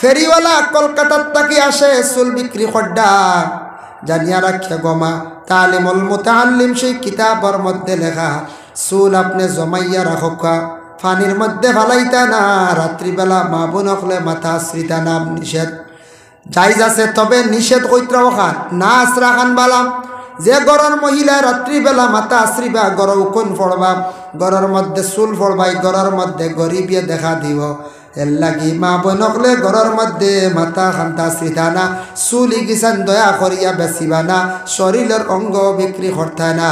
ফেরিওয়ালা কলকাতার তাকি আসে চুল বিক্রি খড্ডা জানিয়া রাখে গমা তালিমুল মুতাআল্লিম সেই কিতাবের মধ্যে লেখা চুল আপনি জমাইয়া রাখা পানির মধ্যে ফালাইতা না রাত্রিবেলা মা বোন হলে মাথা আশ্রিতা নাম নিষেধ জায়জ আছে তবে নিষেধ কইত্রাও খান না আশ্রা খান বালাম যে গরর মহিলা রাত্রিবেলা মাথা আশ্রিবা গর উকুন ফড়বা গরর মধ্যে চুল ফড়বাই গরর মধ্যে গরিবিয়ে দেখা দিব এর লাগি মা বোনকলে গরর মধ্যে মাথা খান্তা আশ্রিতা না চুল ইগিসান দয়া করিয়া বেচিবা না শরীরের অঙ্গ বিক্রি করতা না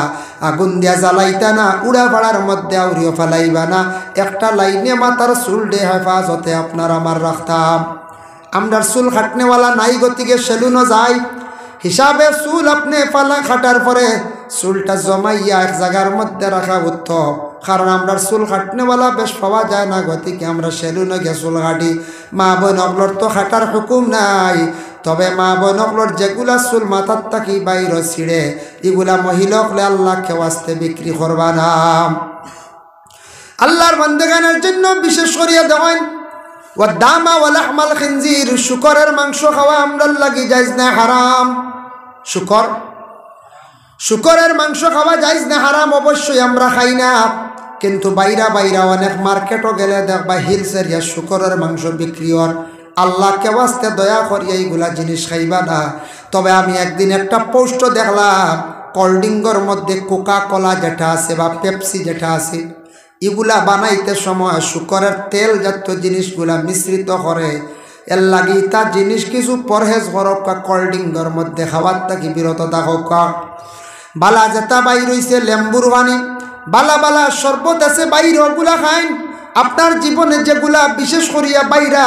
আগুন দিয়া জ্বালাইতা না উড়া পাড়ার মধ্যে আউরিও ফেলাইবা না একটা লাইনে মাথার চুল ডে হেফাজতে আপনার আমার রাখতাম আমরার চুল খাটনেওয়ালা নাই গতিকে সেলুনও যায় হিসাবে চুল আপনি পালা খাটার পরে চুলটা জমাইয়া এক জায়গার মধ্যে রাখা উত্তম কারণ আমরা চুল কাটনেওয়ালা বেশ পাওয়া যায় না গতিকে আমরা সেলুনে গিয়ে চুল কাটি মা বোনগুলোর তো খাটার হুকুম নাই তবে মা বোনগুলোর যেগুলা চুল মাথার থাকি বাইর ছিঁড়ে এগুলা মহিলাকলে আল্লাহকে ওয়াস্তে বিক্রি করবা না আল্লাহর বান্দাগানের জন্য বিশেষ করিয়া দেওয়েন ওয়াদামা ওয়ালাহমাল খিনজির শুকরের মাংস খাওয়া আমরার লাগি জায়েজ না হারাম শুকরের মাংস খাওয়া জায়েজ না হারাম অবশ্যই আমরা খাই না কিন্তু বাইরা অনেক মার্কেটও গেলে দেখবা হিলসের ইয়া শুকরের মাংস বিক্রি হর আল্লাহকে ওয়াস্তে দয়া করিয়া এইগুলা জিনিস খাইবা না তবে আমি একদিন একটা পোস্ট দেখলাম কোল্ড-ড্রিঙ্কের মধ্যে কোকা কোলা যেটা আছে বা পেপসি যেটা আছে এগুলা বানাইতে সময় শুকরের তেল জাতীয় জিনিসগুলা মিশ্রিত করে এর লাগি তা জিনিস কিছু পরহেজ করক কোল্ড-ড্রিঙ্কের মধ্যে খাবার থাকি বিরত থাকক বালা যেটা বাইর হইছে লেম্বুর পানি বালা শরবত আছে বাইরে ওগুলা খাইন আপনার জীবনে যেগুলা বিশেষ করিয়া বাইরা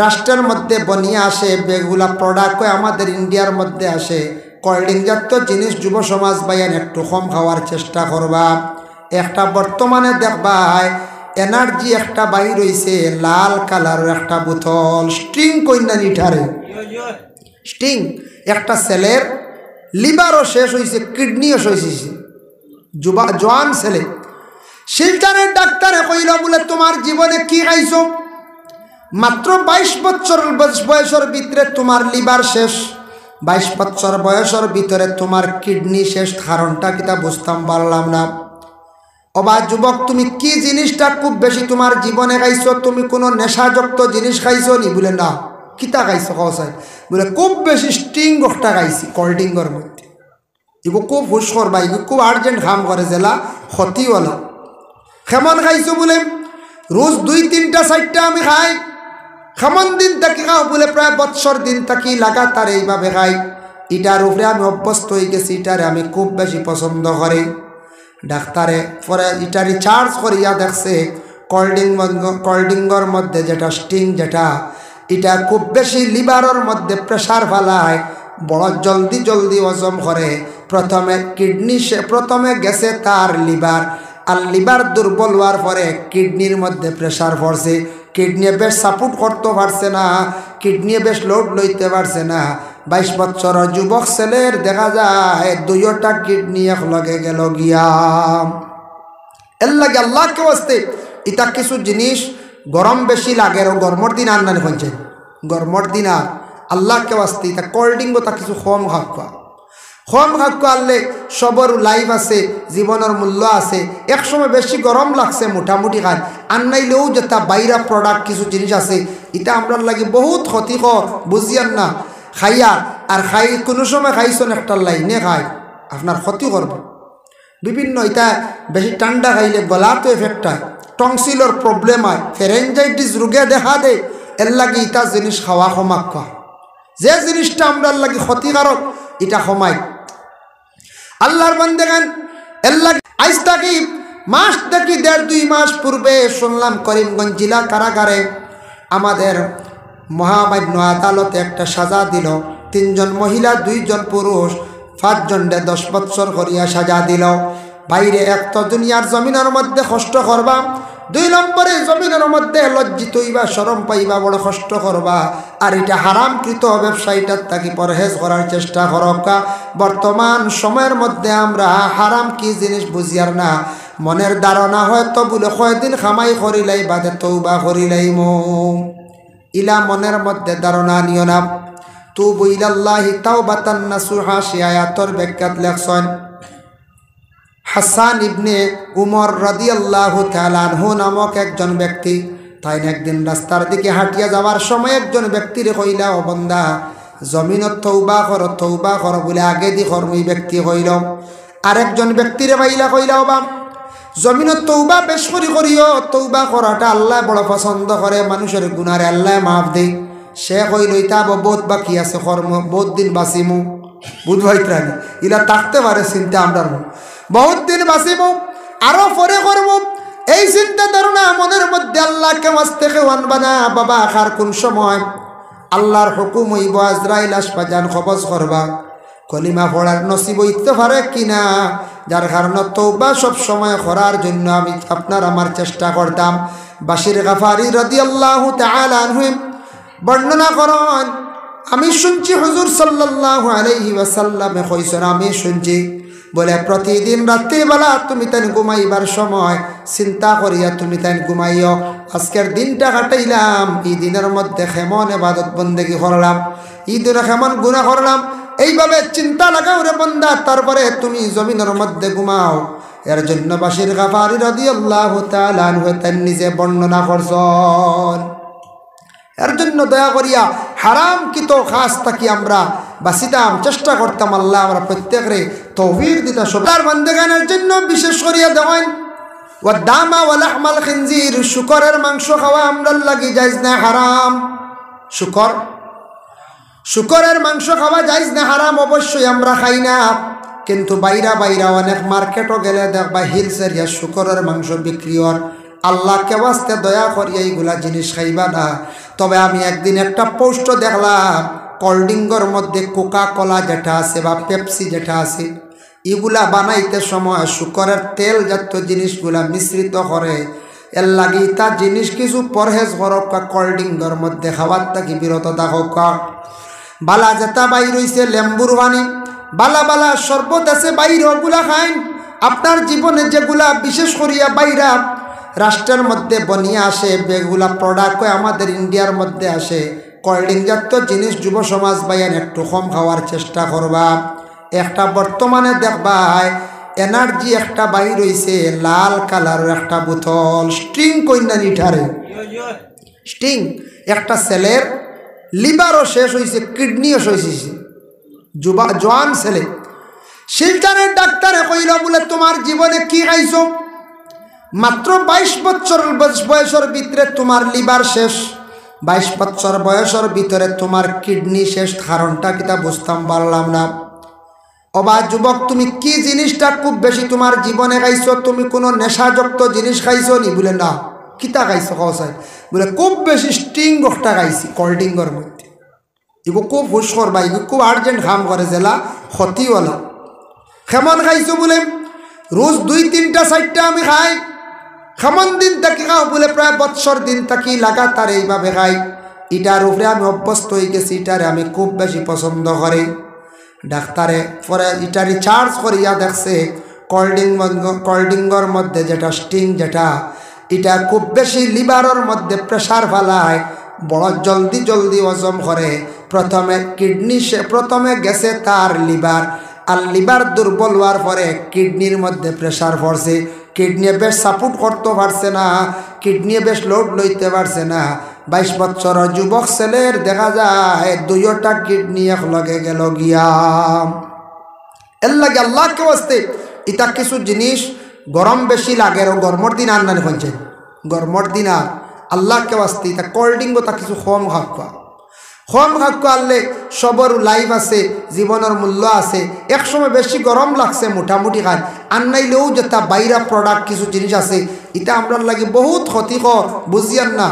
রাষ্ট্রের মধ্যে বনিয়া আসে বেগুলা প্রোডাক্ট আমাদের ইন্ডিয়ার মধ্যে আসে কোল্ড-ড্রিঙ্ক জাতীয় জিনিস যুব সমাজ বাইয়ান একটু কম খাওয়ার চেষ্টা করবা একটা বর্তমানে দেখবা এনার্জি একটা বাইর হইছে লাল কালারের একটা বোতল স্ট্রিং কইনা নিঠারে স্ট্রিং একটা ছেলের লিভারও শেষ হয়েছে কিডনিও শেষ হয়েছে জোয়ান ছেলে শিলচরের ডাক্তারে কইল বলে তোমার জীবনে কি খাইছো মাত্র 22 বছর বয়সের ভিতরে তোমার লিভার শেষ 22 বছর বয়সের ভিতরে তোমার কিডনি শেষ কারণটা কিতা বুঝতাম পারলাম না অবা যুবক তুমি কি জিনিসটা খুব বেশি তোমার জীবনে খাইছো তুমি কোনো নেশাযুক্ত জিনিস খাইছো নি বলে না কিতা খাইছো কসাই বলে খুব বেশি স্টিং একটা খাইছি কোল্ড-ড্রিঙ্কের মধ্যে এগো খুব হুশ করবা এগো খুব আর্জেন্ট কাম করে জেলা ক্ষতিওয়ালা কেমন খাইছো বলে রোজ 2-3টা 4টা আমি খাই কেমন দিন থাকি খাও বলে প্রায় বৎসর দিন থাকি লাগাতার এইভাবে খাই এটার উপরে আমি অভ্যস্ত হয়ে গেছি এটারে আমি খুব বেশি পছন্দ করি ডাক্তারে পরে এটা রিচার্জ করিয়া দেখছে কোল্ড-ড্রিঙ্কের মধ্যে যেটা স্টিং যেটা এটা খুব বেশি লিভারের মধ্যে প্রেসার ফেলায় বড় জলদি হজম করে প্রথমে গেছে তার লিভার আর লিভার দুর্বল হওয়ার পরে কিডনির মধ্যে প্রেসার পড়ছে কিডনি বেশ সাপোর্ট করতে পারছে না কিডনি বেশ লোড লইতে পারছে না 22 বছর যুবক ছেলের দেখা যায় 2টা কিডনি একলগে গেল গিয়া এর লাগে আল্লাহকে ওয়াস্তে এটা কিছু জিনিস গরম বেশি লাগে গরমের দিন আর না হচ্ছে গরমের দিন আর আল্লাহকে ওয়াস্তে এটা কোল্ড-ড্রিঙ্ক তা কিছু কম খাক্কা আনলে সবর লাইফ আছে জীবনের মূল্য আছে একসময় বেশি গরম লাগছে মোটামুটি খান আর নাইলেও যেটা বাইরা প্রোডাক্ট কিছু জিনিস আছে এটা আমরা লাগে বহুত ক্ষতিকর বুঝিয়ান না খাইয়া আর খাই কোনো সময় খাইছেন একটা লাইনে খায় আপনার ক্ষতি করবে বিভিন্ন এটা বেশি ঠান্ডা খাইলে গলাতে এফেক্ট হয় টংসিলর প্রবলেম হয় ফেরেঞ্জাইটিস রোগে দেখা দেয় এর লাগে এটা জিনিস খাওয়া কমাক্কা যে জিনিসটা আমরা লাগে ক্ষতিকারক এটা কমায় আল্লাহর বান্দাগান এর লাগে আজ থাকি মাস থেকে 1.5-2 মাস পূর্বে শুনলাম করিমগঞ্জ জেলা কারাগারে আমাদের মহামান্য আদালতে একটা সাজা দিল 3 জন মহিলা 2 জন পুরুষ 5 জনকে 10 বছর করিয়া সাজা দিল বাইরে এক তো দুনিয়ার জমিনের মধ্যে কষ্ট করবা 2 নম্বরে জমিনের মধ্যে লজ্জিত হইবা শরম পাইবা বড় কষ্ট করবা আর এটা হারামকৃত ব্যবসায়ীটার থাকি পরহেজ করার চেষ্টা করবা বর্তমান সময়ের মধ্যে আমরা হারাম কি জিনিস বুঝিয়ার না মনের ধারণা হয়তো বলে কয়দিন খামাই করিলাই বাদে তৌবা করিলাই ইলা মনের মধ্যে ধারণা নিও না। তুবু ইলাল্লাহি তাওবাতান নাসুহা সে আয়াতর ব্যাখ্যাত লেখছেন হাসান ইবনে উমর রাদিয়াল্লাহু তাআলা আনহু নামক একজন ব্যক্তি তাই একদিন রাস্তার দিকে হাঁটিয়া যাওয়ার সময় একজন ব্যক্তিরে কইলা, ও বান্দা জমিনত তওবা কর বলে আগে দি কর্মী ব্যক্তি কইল। আরেকজন ব্যক্তিরে বাইলা কইলা, ও বাম জমিনত তওবা বেশ করিও, তওবা করাটা আল্লাহ বড় পছন্দ করে, মানুষের গুনার আল্লাহ মাফ দেয়। সে কইল ইতা বহুত বাকি আছে কর্ম, বহুত দিন বাঁচিমু, বুধবাই প্রাণী ইলা থাকতে পারে চিন্তা আমরা বহুত দিন বাঁচিমু, আরো পরে করব, এই চিন্তা ধারণা মনের মধ্যে আল্লাহকে ওয়াস্তে কেওয়ান বানা। বাবা আখার কোন সময় আল্লাহর হুকুম হইব আজরাইল আসবা জান কবজ করবা, কলিমা পড়ার নসিব হইতে পারে কিনা, যার কারণে তওবা সব সময় করার জন্য আমি আপনার আমার চেষ্টা করতাম। বাশির গাফারি রাদিয়াল্লাহু তাআলা আনহু বর্ণনা করেন, আমি শুনছি হুজুর সাল্লাল্লাহু আলাইহি ওয়াসাল্লামে কইছেন, আমি শুনছি বলে প্রতিদিন রাত্রিবেলা তুমি তাই ঘুমাইবার সময় চিন্তা করিয়া তুমি তাই ঘুমাইও, আজকের দিনটা কাটাইলাম, এই দিনের মধ্যে কেমন ইবাদত বন্দেগী করলাম, এই দিনে কেমন গুনাহ করলাম, এইভাবে চিন্তা লাগাও রে বান্দা, তারপরে তুমি জমিনের মধ্যে ঘুমাও। এর জন্য বাশির গাফারি রাদিয়াল্লাহু তাআলা আনহু তার নিজে বর্ণনা করছেন। এর জন্য দয়া করিয়া হারাম কিত খাস থাকি আমরা বাঁচিতাম, চেষ্টা করতাম। আল্লাহ আমরা প্রত্যেকরে তৌফিক দিতা। সবার বান্দেগানের জন্য বিশেষ করিয়া দেখেন ওয়া দামা ওয়া লাহমাল খিনজির, শুকরের মাংস খাওয়া আমরা লাগি জায়েজ না হারাম। শুকরের মাংস খাওয়া জায়েজ না হারাম, অবশ্যই আমরা খাই না। কিন্তু বাইরা অনেক মার্কেটও গেলে দেখবা হিলস এরিয়া শুকরের মাংস বিক্রি হয়। আল্লাহকে ওয়াস্তে দয়া করিয়া এইগুলা জিনিস খাইবা না। তবে আমি একদিন একটা পোস্ট দেখলাম, কোল্ড্রিঙ্কর মধ্যে কোকা কোলা যেটা আছে বা পেপসি যেটা আছে, এগুলা বানাইতে সময় শুকরের তেল জাতীয় জিনিসগুলা মিশ্রিত করে। এর লাগি তা জিনিস কিছু পরহেজ করক, কোল্ড্রিঙ্কর মধ্যে খাবার থাকি বিরত থাকক। বালা যেটা বাইর হইছে লেম্বুর পানি, বালা শরবত আছে বাইরে, ওগুলা খাইন। আপনার জীবনে যেগুলা বিশেষ করিয়া বাইরা রাষ্ট্রের মধ্যে বনিয়ে আসে, বেগুলা প্রোডাক্ট আমাদের ইন্ডিয়ার মধ্যে আসে, কোল্ড্রিঙ্ক জাতীয় জিনিস যুব সমাজ বাইয়ান একটু কম খাওয়ার চেষ্টা করবা। একটা বর্তমানে দেখবা এনার্জি একটা বাইর হইছে লাল কালারের একটা বোতল, স্ট্রিং কইনা নিঠারে স্ট্রিং, একটা ছেলের লিভারও শেষ হয়েছে, কিডনিও শেষ হয়েছে, জোয়ান ছেলে। শিলচরের ডাক্তারে কইল বলে তোমার জীবনে কি খাইছো? মাত্র 22 বছর বয়সের ভিতরে তোমার লিভার শেষ, 22 বছর বয়সের ভিতরে তোমার কিডনি শেষ। কারণটা কিতা বুঝতাম পারলাম না। অবা যুবক, তুমি কি জিনিসটা খুব বেশি তোমার জীবনে খাইছো? তুমি কোনো নেশাযুক্ত জিনিস খাইছো নি? বলে না। কিতা খাইছো কসাই? বলে খুব বেশি স্টিং একটা খাইছি কোল্ড্রিঙ্কর মধ্যে। এগো খুব হুশ করবা, এগো খুব আর্জেন্ট কাম করে জেলা ক্ষতিওয়ালা। কেমন খাইছো? বলে রোজ 2-3টা 4টা আমি খাই। কেমন দিন থাকি খাও? বলে প্রায় বৎসর দিন থাকি লাগাতার এইভাবে খাই। এটার উপরে আমি অভ্যস্ত হয়ে গেছি, এটারে আমি খুব বেশি পছন্দ করি। ডাক্তারে পরে এটা রিচার্জ করিয়া দেখছে কোল্ড্রিঙ্কর মধ্যে যেটা স্টিং, যেটা এটা খুব বেশি লিভারের মধ্যে প্রেশার ফেলায়, বড় জলদি হজম করে। প্রথমে গেছে তার লিভার, আর লিভার দুর্বল হওয়ার পরে কিডনির মধ্যে প্রেশার পড়ছে। কিডনি বেশ সাপোর্ট করতে পারছে না, কিডনি বেশ লোড লইতে পারছে না। 22 বছর যুবক ছেলের দেখা যায় 2টা কিডনি একলগে গেল গিয়া। এর লাগে আল্লাহকে ওয়াস্তে এটা কিছু জিনিস গরম বেশি লাগে, গরমর দিন আর না হয়েছে, গরমর দিন আর আল্লাহকে ওয়াস্তে এটা কোল্ড্রিঙ্ক তা কিছু কম খাওয়া আনলে সবর লাইফ আছে, জীবনের মূল্য আছে। একসময় বেশি গরম লাগছে মোটামুটি খান আননাইলেও যেটা বাইরা প্রোডাক্ট কিছু জিনিস আছে, এটা আমরা লাগে বহুত ক্ষতিকর, বুঝিয়ান না।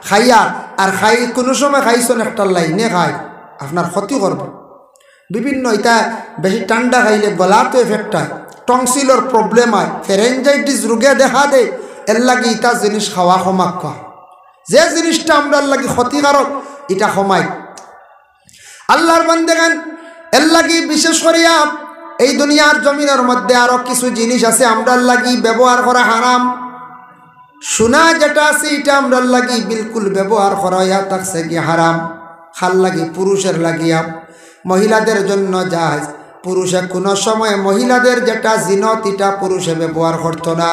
খাইয়া আর খাই কোনো সময় খাইছেন একটা লাইনে খাই আপনার ক্ষতি করবে। বিভিন্ন এটা বেশি ঠান্ডা খাইলে গলাতে এফেক্ট হয়, টংসিলর প্রবলেম হয়, ফেরেঞ্জাইটিস রোগে দেখা দেয়। এর লাগে এটা জিনিস খাওয়া কমাক, যে জিনিসটা আমরা লাগে ক্ষতিকারক এটা কমাই। আল্লাহর বান্দেগান এর লাগি বিশেষ করিয়া এই দুনিয়ার জমিনের মধ্যে আরো কিছু জিনিস আছে আমরা লাগি ব্যবহার করা হারাম। সোনা যেটা আছে এটা আমরা লাগি বিলকুল ব্যবহার করা হইয়া থাকছে কি হারাম। খাল লাগি পুরুষের লাগিয়া, মহিলাদের জন্য জায়েজ। পুরুষে কোনো সময় মহিলাদের যেটা জিনত এটা পুরুষে ব্যবহার করতো না।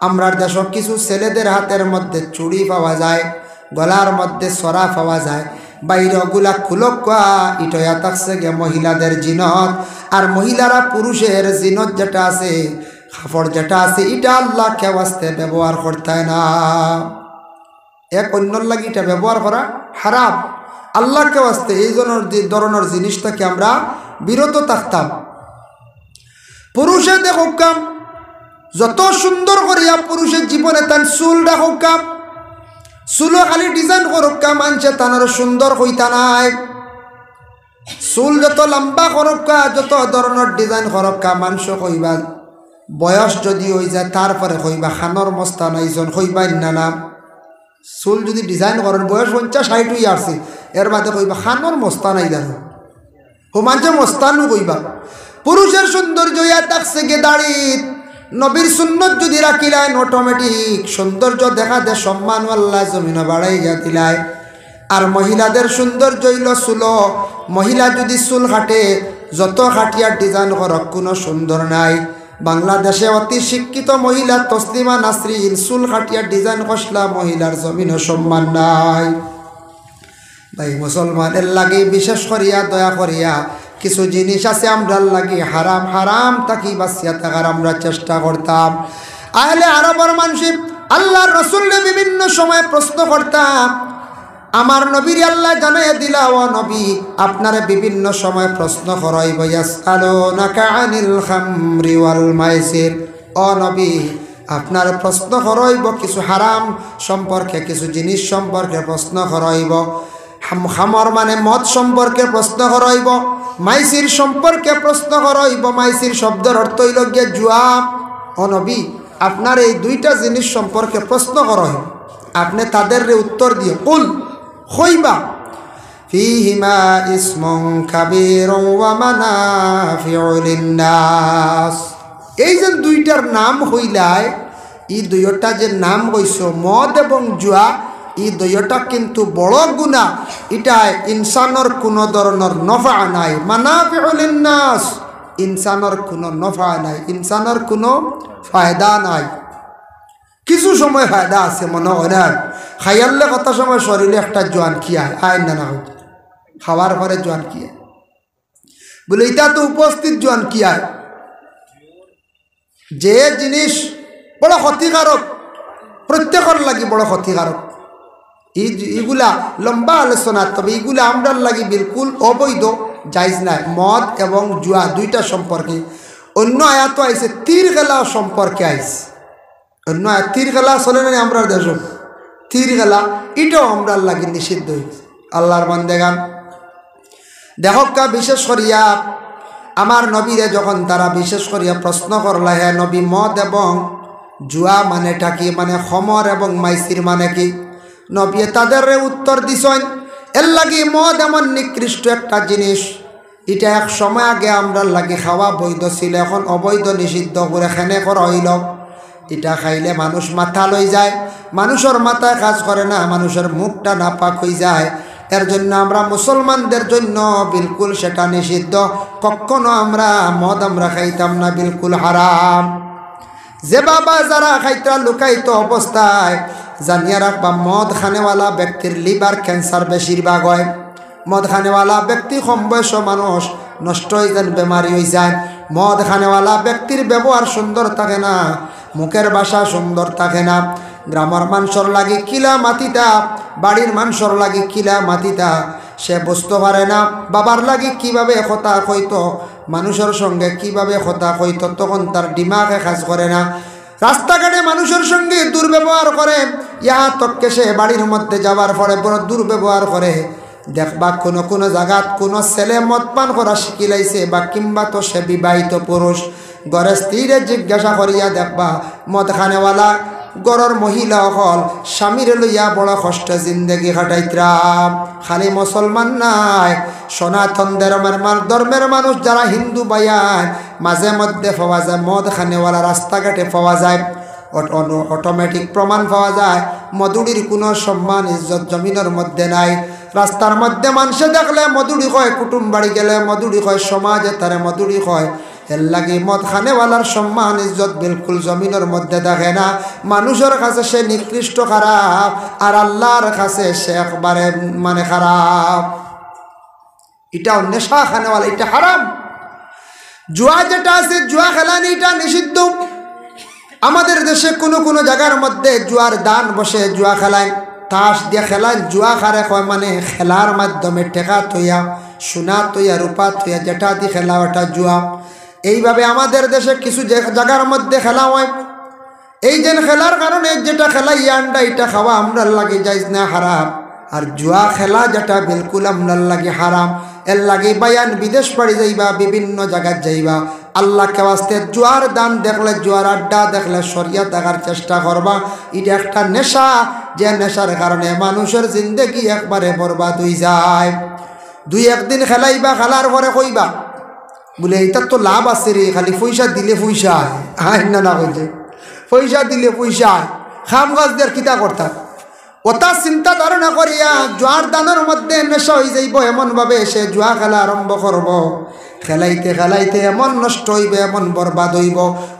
আমরা দেশ কিছু ছেলেদের হাতের মধ্যে চুড়ি পাওয়া যায়, গলার মধ্যে সরা পাওয়া যায়, বাইরে ওগুলা খুলকা ইটয়া থাকছে গে মহিলাদের জিনত। আর মহিলারা পুরুষের জিনত যেটা আছে, কাপড় যেটা আছে, এটা আল্লাহ কেউ আসতে ব্যবহার করতে না। এক অন্যর লাগি এটা ব্যবহার করা হারাম। আল্লাহ কেউ আসতে এই ধরনের জিনিসটাকে আমরা বিরত থাকতাম। পুরুষে দেখো কাম যত সুন্দর করিয়া পুরুষের জীবনে তার চুল রাখো কাম, চুলো খালি ডিজাইন করুক কাম, আনছে তানার সুন্দর হইতা নাই। চুল যত লম্বা করক্কা, যত ধরনের ডিজাইন করক্কা, মানুষ কইবা বয়স যদি হয়ে যায় তারপরে কইবা খানর মস্তা নাইজন কইবা না। চুল যদি ডিজাইন করেন বয়স 50-60 হয়ে আসছে, এর বাদে কইবা খানর মস্তা নাই জানো, ও মানুষে মস্তানও কইবা। পুরুষের সৌন্দর্য ইয়া থাকছে গে দাড়ি। নবীর সুন্নত যদি রাখিলেন অটোমেটিক সৌন্দর্য দেখা দে, সম্মান আল্লাহ জমিনে বাড়াইয়া দিলায়। আর মহিলাদের সৌন্দর্য হইল চুল। মহিলা যদি চুল কাটে, যত খাটিয়ার ডিজাইন করক কোনো সুন্দর নাই। বাংলাদেশে অতি শিক্ষিত মহিলা তসলিমা নাসরিন চুল কাটিয়ার ডিজাইন কষলা মহিলার জমিনে সম্মান নাই। ভাই মুসলমানের লাগে বিশেষ করিয়া দয়া করিয়া কিছু জিনিস আছে আমরার লাগে হারাম, হারাম তাকি বাঁচিয়া থাকার আমরা চেষ্টা করতাম। আহলে আরবের মানুষ আল্লাহর রাসূলকে বিভিন্ন সময় প্রশ্ন করতাম। আমার নবীর আল্লাহ জানাইয়া দিলা, ও নবী আপনারে বিভিন্ন সময় প্রশ্ন করাইব, ইয়াসআলুনাকা আনিল খামরি ওয়াল মাইসির। ও নবী আপনার প্রশ্ন করাইব কিছু হারাম সম্পর্কে, কিছু জিনিস সম্পর্কে প্রশ্ন করাইব। খামর মানে মদ সম্পর্কে প্রশ্ন করাইব, মাইসির সম্পর্কে প্রশ্ন করাইব। মাইসির শব্দের অর্থ হইল গিয়ে জুয়া। ও নবী আপনার এই দুইটা জিনিস সম্পর্কে প্রশ্ন করাইব, আপনি তাদের উত্তর দিও। কুল কইবা ফীহিমা ইসমুন কাবীরুন ওয়া মানাফিউ লিন-নাস। এই যে দুইটার নাম হইলায়, এই দুইটা যে নাম হইছ মদ এবং জুয়া, এই দুইটা কিন্তু বড় গুনাহ। এটা ইনসানের কোনো ধরনের নফা নাই। মানাফিউ লিন-নাস, ইনসানের কোনো নফা নাই, ইনসানের কোনো ফায়দা নাই। কিছু সময় ফায়দা আছে মনে হয় না, খাইয়ালে কত সময় শরীরে একটা জোয়ান খিয়ায় আয় না না খাওয়ার পরে জোয়ান খিয়ায় বলে, এটা তো উপস্থিত জোয়ান খিয়ায়। যে জিনিস বড় ক্ষতিকারক, প্রত্যেকের লাগি বড় ক্ষতিকারক, এইগুলা লম্বা আলোচনা। তবে এইগুলা আমরার লাগি বিলকুল অবৈধ, জায়েজ নাই। মদ এবং জুয়া দুইটা সম্পর্কে অন্য আয়াত আইছে, তীর খেলা সম্পর্কে আইছে অন্য আয়াত। তীর খেলা চলে না আমরা দেশ, তীর খেলা এটাও আমরার লাগি নিষিদ্ধ হয়েছে। আল্লাহর বান্দেগান দেখকা বিশেষ করিয়া আমার নবীরে যখন তারা বিশেষ করিয়া প্রশ্ন করলা, হ্যাঁ নবী মদ এবং জুয়া মানেটা কি, মানে খমর এবং মাইসির মানে কি? নবী তাদের উত্তর দিছেন, এর লাগি মদ এমন নিকৃষ্ট একটা জিনিস, এটা এক সময় আগে আমরা লাগি খাওয়া বৈধ ছিল, এখন অবৈধ নিষিদ্ধ করে খেনে করা হইল। এটা খাইলে মানুষ মাথা লই যায়, মানুষের মাথায় কাজ করে না, মানুষের মুখটা নাপাক হয়ে যায়। এর জন্য আমরা মুসলমানদের জন্য বিলকুল সেটা নিষিদ্ধ। কখনো আমরা মদ আমরা খাইতাম না, বিলকুল হারাম। যে বাবা যারা খাইতা লুকাইত অবস্থায় জানিয়ে রাখবা, মদ খানেওয়ালা ব্যক্তির লিভার ক্যান্সার বেশিরভাগ হয়। মদ খানেওয়ালা ব্যক্তি কম বয়স মানুষ নষ্ট হয়ে যান, বেমারি হয়ে যায়। মদ খানেওয়ালা ব্যক্তির ব্যবহার সুন্দর থাকে না, মুখের ভাষা সুন্দর থাকে না। গ্রামের মানুষের লাগি কিলা মাতিতা, বাড়ির মানুষের লাগি কিলা মাতিতা, সে বুঝতে পারে না বাবার লাগি কিভাবে কথা কইতো, মানুষের সঙ্গে কিভাবে কথা কইতো, তখন তার দিমাগে কাজ করে না। রাস্তাঘাটে মানুষের সঙ্গে দুর্ব্যবহার করে, ইহা তককে সে বাড়ির মধ্যে যাওয়ার পরে বড় দুর্ব্যবহার করে। দেখবা কোনো কোনো জায়গাত কোনো ছেলে মদ পান করা শিখিলাইছে, বা কিংবা তো সে বিবাহিত পুরুষ ঘরের স্ত্রীরে জিজ্ঞাসা করিয়া দেখবা মদ খানেওয়ালা গড়ের মহিলা হল স্বামীরে লইয়া বড় কষ্ট জিন্দগি কাটাইতরাম। খালি মুসলমান নাই, সনাতন ধর্মের মানুষ যারা হিন্দু বায়ান মাঝে মধ্যে পাওয়া যায়, মদ খানেওয়ালা রাস্তাঘাটে পাওয়া যায়। অটোমেটিক প্রমাণ পাওয়া যায় মধুড়ির কোনো সম্মান ইজ্জত জমিনের মধ্যে নাই। রাস্তার মধ্যে মানুষে দেখলে মধুড়ি কয়, কুটুম বাড়ি গেলে মধুড়ি কয়, সমাজে তারে মধুড়ি কয়। এর লাগে মদ খানেওয়ালার সম্মান ইজ্জত বিলকুল জমিনের মধ্যে দেখে না। মানুষের কাছে সে নিকৃষ্ট খারাপ, আর আল্লাহর কাছে সে একবারে মানে খারাপ। এটা নেশা খানেওয়ালা, এটা হারাম। জুয়া যেটা আছে, জুয়া খেলানি, এটা নিষিদ্ধ। আমাদের দেশে কোনো কোনো জায়গার মধ্যে জুয়ার দান বসে, জুয়া খেলায়, তাস দিয়ে খেলায়। জুয়া খারে কয় মানে খেলার মাধ্যমে টেকা থইয়া, সোনা থইয়া, রূপা থইয়া, যেটা দিয়ে খেলা ওটা জুয়া। এইভাবে আমাদের দেশে কিছু জায়গার মধ্যে খেলা হয়। এই যে খেলার কারণে যেটা খেলা ইয়ান্ডা, এটা খাওয়া আমরার লাগে যাইজ না, হারাম। আর জুয়া খেলা যেটা বিলকুল আমরার লাগে হারাম। এর লাগে বায়ান বিদেশ বাড়ি যাইবা, বিভিন্ন জায়গায় যাইবা, আল্লাহকে ওয়াস্তে জুয়ার দান দেখলে, জুয়ার আড্ডা দেখলে শরিয়ত দেখার চেষ্টা করবা। এটা একটা নেশা, যে নেশার কারণে মানুষের জিন্দগি একবারে বরবাদ হয়ে যায়। দুই একদিন খেলাইবা, খেলার পরে কইবা বলে এইটার তো লাভ আছে রে, খালি পয়সা দিলে পয়সা আয় না, না বলছে পয়সা দিলে পয়সা আয়, খাম গাছ দিয়ে কিতা করতাম। ওটা চিন্তা ধারণা করিয়া জুয়ার দানের মধ্যে নেশা হয়ে যাইব, এমনভাবে সে জুয়া খেলা আরম্ভ করব। খেলাইতে খেলাইতে এমন নষ্ট হইবে, এমন বরবাদ হইব।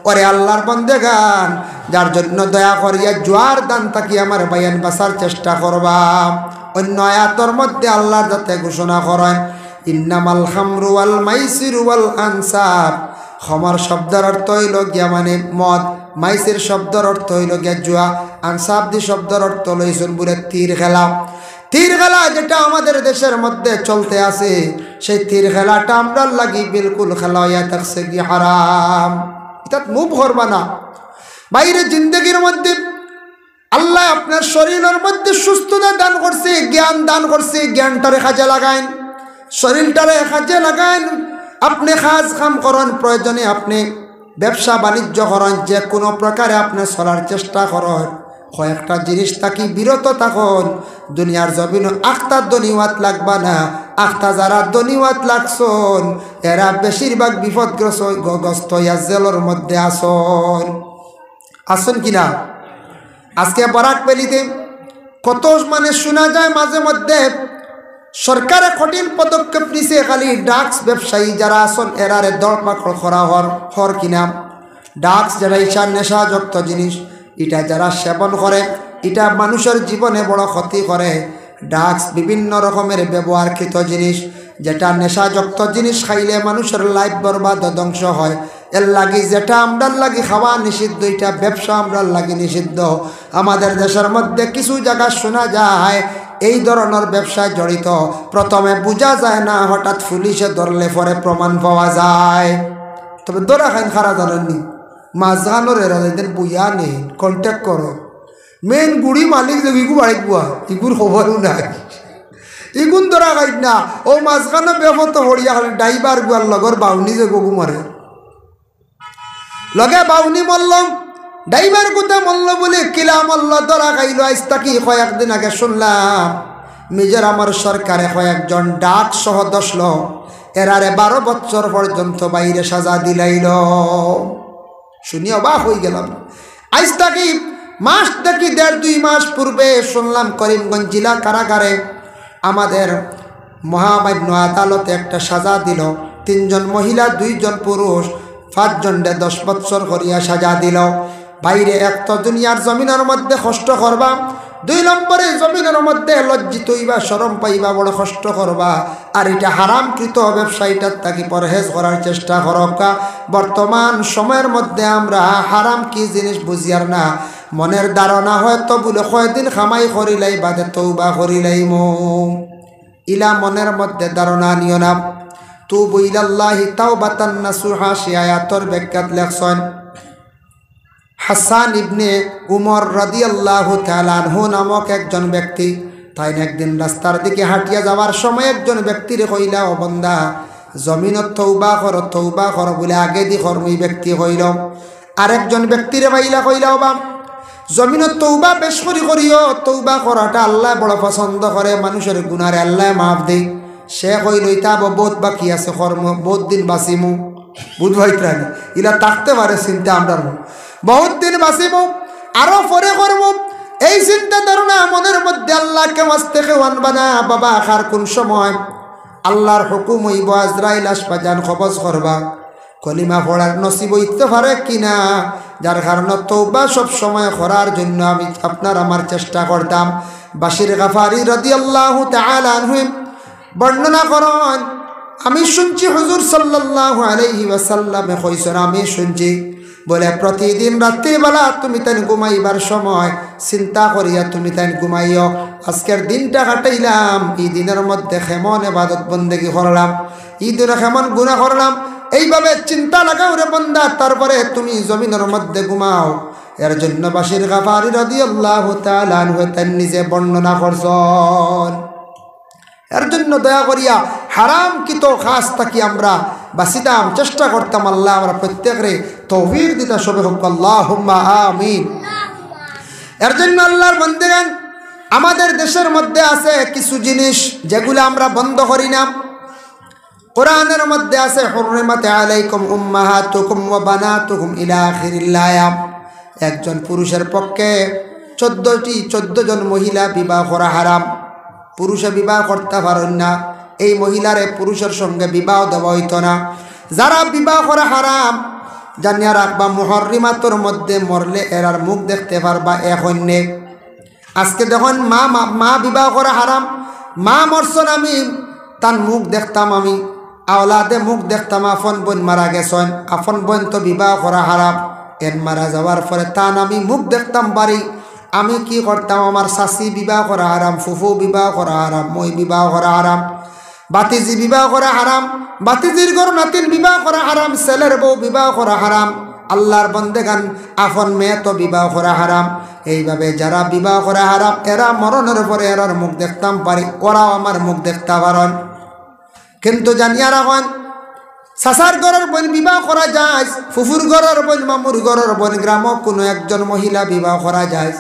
ওরে আল্লাহর বন্দেগান, যার জন্য দয়া করিয়া জুয়ার দান থাকি আমার বায়ান বাঁচার চেষ্টা করবা। অন্য আয়াতের মধ্যে আল্লাহর যাতে ঘোষণা করেন, ইন্নামাল খামরু ওয়াল মাইসিরু ওয়াল আনসাব। খমর শব্দের অর্থ হইল গিয়া মানে মদ, মাইসির শব্দের অর্থ হইল গিয়া জুয়া, আনসাবদি শব্দের অর্থ লইছেন বলে তীর খেলা। তীর খেলা যেটা আমাদের দেশের মধ্যে চলতে আছে, সেই তীর খেলাটা আমরা লাগি বিলকুল খেলা হইয়া থাকছে কি হারাম। এটা মুভ করবা না। বাইরে জিন্দগির মধ্যে আল্লাহ আপনার শরীরের মধ্যে সুস্থতা দান করছে, জ্ঞান দান করছে, জ্ঞানটারে কাজে লাগাইন, শরীরটারে কাজে লাগাইন। আপনি কাজ কাম করেন, প্রয়োজনে আপনি ব্যবসা বাণিজ্য করেন, যে কোনো প্রকারে আপনি চলার চেষ্টা করেন। কয়েকটা জিনিস থাকি বিরত থাকুন। দুনিয়ার জমিন আখতা দনিওয়াত লাগবা না। আখতা যারা দনিওয়াত লাগছন, এরা বেশিরভাগ বিপদগ্রস্ত হইয়া জেলের মধ্যে আসন কিনা। আজকে বরাক ভ্যালিতে কত মানে শোনা যায় মাঝে মধ্যে সরকারে কঠিন পদক্ষেপ নিছে, খালি ড্রাগস ব্যবসায়ী যারা আসন এরারে দরপাকড় করা হর কিনা। ড্রাগস যারা ইচ্ছা নেশাযুক্ত জিনিস, এটা যারা সেবন করে, এটা মানুষের জীবনে বড় ক্ষতি করে। ড্রাগস বিভিন্ন রকমের ব্যবহারকৃত জিনিস, যেটা নেশাযুক্ত জিনিস খাইলে মানুষের লাইফ বরবাদ ধ্বংস হয়। এর লাগি যেটা আমরার লাগি খাওয়া নিষিদ্ধ, এটা ব্যবসা আমরার লাগি নিষিদ্ধ। আমাদের দেশের মধ্যে কিছু জায়গা শোনা যায় এই ধরনের ব্যবসায় জড়িত। প্রথমে বোঝা যায় না, হঠাৎ পুলিশে ধরলে পরে প্রমাণ পাওয়া যায়। তবে ধরা খাইন খারা জানেননি, মাঝখানোর এরা যেদিন বইয়া নেই, কন্ট্যাক্ট করো। মেন গুড়ি মালিক যে ইগু বাড়িত বুয়া, ইগুর খবরও নাই, ইগুন ধরা খাইত না। ও মাঝখানো বেফত হরিয়া খালি ড্রাইভার গুয়ার লগর বাউনি যে গগু মারে, লগে বাউনি মল্লম, ড্রাইভার কোথা মল্ল বলে কিলা মল্ল ধরা খাইল। আজ তাকি কয়েকদিন আগে শুনলাম মিজোরামের সরকারে কয়েকজন ডাক সহ 10 লোক এরারে 12 বছর পর্যন্ত বাইরে সাজা দিলাইল। শুনি অবাক হয়ে গেলাম। আজ তাকি মাস দেখি 1.5-2 মাস পূর্বে শুনলাম করিমগঞ্জ জেলা কারাগারে আমাদের মহামান্য আদালতে একটা সাজা দিল। 3 জন মহিলা, 2 জন পুরুষ, 5 জনকে 10 বছর করিয়া সাজা দিল। বাইরে এক তো দুনিয়ার জমিনের মধ্যে কষ্ট করবা, 2 নম্বরে জমিনের মধ্যে লজ্জিত হইবা, শরম পাইবা, বড় কষ্ট করবা। আর এটা হারামকৃত ব্যবসায়ীটার তাকে পরহেজ করার চেষ্টা করবা। বর্তমান সময়ের মধ্যে আমরা হারাম কি জিনিস বুঝিয়ার না, মনের ধারণা হয়তো বলে কয়দিন খামাই করিলাই বাদে তৌবা করিলাইম, ইলা মনের মধ্যে ধারণা নিও না। তুবু ইলাল্লাহি তাওবাতান নাসুহা, সে আয়াতের ব্যাখ্যাত লেখছেন হাসান ইবনে উমর রাদিয়াল্লাহু তাআলা আনহু নামক একজন ব্যক্তি। তাই একদিন রাস্তার দিকে হাঁটিয়া যাওয়ার সময় একজন ব্যক্তির কইলা, ও বন্দা, জমিনত তৌবা কর বলে আগে দি কর্মী ব্যক্তি হইল। আরেকজন ব্যক্তিরে পাইলা কইলা, ও বাপ, জমিনত তৌবা বেশ করিও, তৌবা করাটা আল্লাহ বড় পছন্দ করে, মানুষের গুনারে আল্লাহ মাফ দেয়। সে কইল, ইতা বহুত বাকি আছে কর্ম, বহুত দিন বাঁচিমু, বুধ ভাইত্রানি ইলা থাকতে পারে চিন্তা আমরা, বহুত দিন বাঁচিমু। আরো পরে করব, এই চিন্তা ধারণা মনের মধ্যে আল্লাহকে ওয়াস্তে আনবা না। বাবা আখার কোন সময় আল্লাহর হুকুম হইব আজরাইল আসবা, জান কবজ করবা, কলিমা পড়ার নসিব হইতে পারে কিনা, যার কারণে তওবা সব সময় করার জন্য আমি আপনার আমার চেষ্টা করতাম। বাশির গাফারি রাদিয়াল্লাহু তাআলা আনহু বর্ণনা করেন, আমি শুনছি হুজুর সাল্লাল্লাহু আলাইহি ওয়াসাল্লামে কইছেন, আমি শুনছি বলে প্রতিদিন রাত্রিবেলা তুমি তাই ঘুমাইবার সময় চিন্তা করিয়া তুমি তাই ঘুমাইও, আজকের দিনটা কাটাইলাম, এই দিনের মধ্যে কেমন ইবাদত বন্দেগী করলাম, এই দিনে কেমন গুনাহ করলাম, এইভাবে চিন্তা লাগাও রে বান্দা, তারপরে তুমি জমিনের মধ্যে ঘুমাও। এর জন্য বাশির গাফারি রাদিয়াল্লাহু তাআলা আনহু তার নিজে বর্ণনা করছেন। এর জন্য দয়া করিয়া হারাম কিত খাস থাকি আমরা বাঁচিতাম, চেষ্টা করতাম। আল্লাহ আমরা প্রত্যেকরে তৌফিক দিতা, সবে হোক আল্লাহুম্মা আমিন। এর জন্য আল্লাহর বান্দাগণ, আমাদের দেশের মধ্যে আছে কিছু জিনিস যেগুলো আমরা বন্ধ করি না। কোরআনের মধ্যে আছে হুররিমাত আলাইকুম উম্মাহাতুকুম ওয়া বানাতুকুম ইলা আখিরিল আয়াত। একজন পুরুষের পক্ষে 14 জন মহিলা বিবাহ করা হারাম। পুরুষে বিবাহ করতে পারেন না, এই মহিলারে পুরুষের সঙ্গে বিবাহ দেওয়া হইত না। যারা বিবাহ করা হারাম জানিয়া রাখবা, মুহররিমাতের মধ্যে মরলে এরার মুখ দেখতে পারবা এখন নে। আজকে যখন মা বিবাহ করা হারাম, মা মরছেন, আমি তার মুখ দেখতাম, আমি আওলাদে মুখ দেখতাম। আপন বোন মারা গেছেন, আপন বোন তো বিবাহ করা হারাম, এন মারা যাওয়ার পরে তান আমি মুখ দেখতাম বাড়ি। আমি কি করতাম, আমার শাশি বিবাহ করা হারাম, ফুফু বিবাহ করা হারাম, মই বিবাহ করা হারাম, বাতিজি বিবাহ করা হারাম, বাতিজির ঘর নাতিন বিবাহ করা হারাম, ছেলের বউ বিবাহ করা হারাম। আল্লাহর বন্দেগান আপন মেয়ে তো বিবাহ করা হারাম। এইভাবে যারা বিবাহ করা হারাম, এরা মরণের পরে এরার মুখ দেখতাম পারি, ওরাও আমার মুখ দেখতে পারেন। কিন্তু জানিয়া রাখেন, চাচার ঘরের বোন বিবাহ করা যায়, ফুফুর ঘরের বোন, মামুর ঘরের বোন, গ্রামে কোনো একজন মহিলা বিবাহ করা যায়।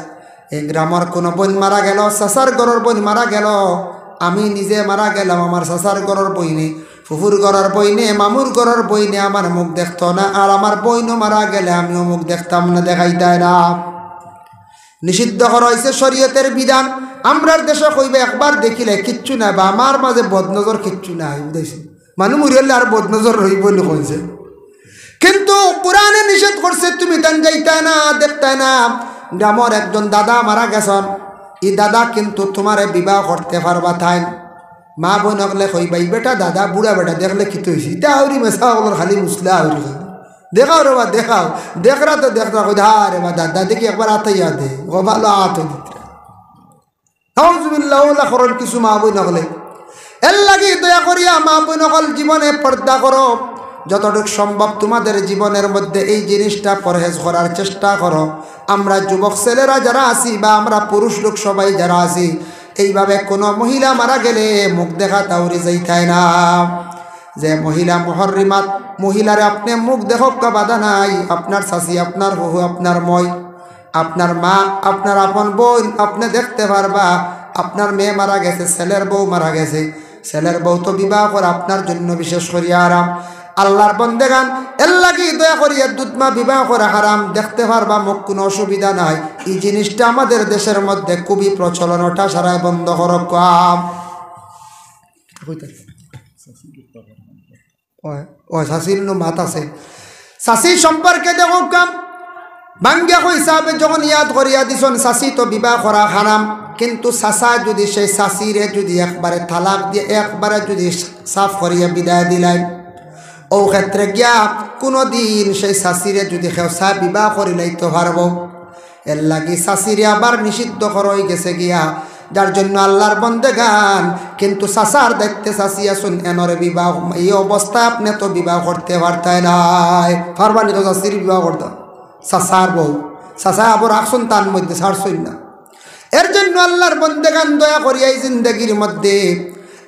এই গ্রামের কোনো বোন মারা গেল, চাচার ঘরের বোন মারা গেল, আমি নিজে মারা গেলাম, আমার চাচার ঘরের বইনে, ফুফুর ঘরের বইনে, মামুর ঘরের বইনে আমার মুখ দেখত না। আর আমার বইনও মারা গেলে আমিও মুখ দেখতাম না, দেখাইতাই না। নিষিদ্ধ করা হয়েছে শরীয়তের বিধান। আমরার দেশে কইবে একবার দেখিলে কিচ্ছু নাই, বা আমার মাঝে বদনজর কিচ্ছু নাই, বুঝাইছে মানুষ মরিয়ালে আর বদনজর রইব কইছে। কিন্তু কোরআনে নিষেধ করছে, তুমি তান যাইতাই না, দেখতাই না। গ্রামের একজন দাদা মারা গেছেন, এই দাদা কিন্তু তোমারে বিবাহ করতে পারবা তাই। মা বোন হকলে কইবাই, বেটা দাদা বুড়া বেটা দেখলে কি হয়েছে, ইটা আউরি মেসা ওগুলোর খালি মুসলা আউরি দেখাও রে বা দেখাও, দেখরা তো দেখরা কই রে বা দাদা দেখি একবার আতাইয়া দে, ও ভালো আত দিতে নাউজুবিল্লাহ করন কিছু মা বোন হকলে। এর লাগি দয়া করিয়া মা বোন হকল জীবনে পর্দা করো, যতটুকু সম্ভব তোমাদের জীবনের মধ্যে এই জিনিসটা পরহেজ করার চেষ্টা করো। আমরা যুবক ছেলেরা যারা আছি বা আমরা পুরুষ লোক সবাই যারা আছি, এইভাবে কোনো মহিলা মারা গেলে মুখ দেখা তাউরি যাইতাই না। যে মহিলা মুহররিমাত, মহিলারে আপনি মুখ দেখক বাধা নাই, আপনার শাশি, আপনার বহু, আপনার মই, আপনার মা, আপনার আপন বোন আপনি দেখতে পারবা। আপনার মেয়ে মারা গেছে, ছেলের বউ মারা গেছে, ছেলের বউ তো বিবাহ করা আপনার জন্য বিশেষ করিয়া আরাম। আল্লাহর বন্দেগান এর লাগি দয়া করিয়া দুধমা বিবাহ করা হারাম, দেখতে পারবা মুখ, কোনো অসুবিধা নাই। এই জিনিসটা আমাদের দেশের মধ্যে খুবই প্রচলন, ওটা সারাই বন্ধ করো। কাম শাশির মাত আছে, শাশি সম্পর্কে দেখো কাম ভাঙ্গিয়া হিসাবে যখন ইয়াদ করিয়া দিছন, শাশি তো বিবাহ করা হারাম। কিন্তু চাচা যদি সেই শাশিরে যদি একবারে তালাক দিয়ে একবারে যদি সাফ করিয়া বিদায় দিলেন, ও ক্ষেত্রে গিয়া কোনো দিন সেই শাশিরে যদি খেসা বিবাহ করি লাইতে পারব। এর লাগি শাশিরে আবার নিষিদ্ধ করা হয়ে গেছে গিয়া, যার জন্য আল্লাহর বন্দেগান কিন্তু চাচার দায়িত্বে চাচি আসুন, এনরে বিবাহ এই অবস্থায় আপনি তো বিবাহ করতে পারতেন নাই, পারবানি তো চাষির বিবাহ করতে, চাচার বউ চাচা আবার আসুন তার মধ্যে ছাড়ছই না। এর জন্য আল্লাহর বন্দেগান দয়া করিয়া এই জিন্দগির মধ্যে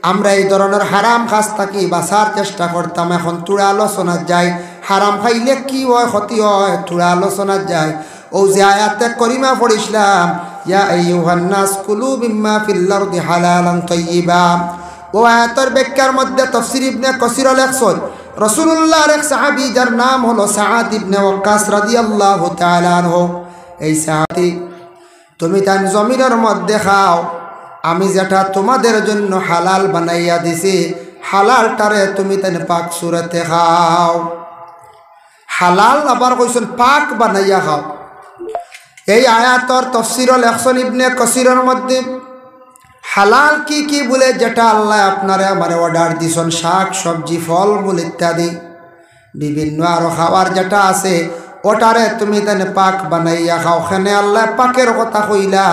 আমরা এই ধরনের হারাম কাজ থাকি বাঁচার চেষ্টা করতাম। এখন তুড়া আলোচনা যায়, হারাম খাইলে কি হয় ক্ষতি হয়, তুড়া আলোচনা যায়। ও যে আয়াতে করিমা পড়িছিলাম, ইয়া আইয়ুহান নাস কুলু মিম্মা ফিল আরদি হালালান তাইয়্যিবা, ও আয়াতের ব্যাখ্যার মধ্যে তাফসীর ইবনে কাসির লেখছেন, রাসূলুল্লাহর এক সাহাবী যার নাম হলো সাআদ ইবনে ওয়াক্কাস রাদিয়াল্লাহু তাআলা আনহু, এই সাহাতি তুমি তান জমিনের মধ্যে খাও, আমি যেটা তোমাদের জন্য হালাল বানাইয়া দিছি হালালটারে তুমি তান পাক সুরতে খাও। হালাল আবার কইছেন পাক বানাইয়া খাও। এই আয়াতর তফসিরুল ইহসান ইবনে কাসিরের মধ্যে হালাল কি কি বলে যেটা আল্লাহ আপনারে আমারে অর্ডার দিছেন, শাক সবজি ফল মূল ইত্যাদি বিভিন্ন আরো খাবার যেটা আছে ওটারে তুমি তানে পাক বানাইয়া খাও। ওখানে আল্লাহ পাকের কথা কইলা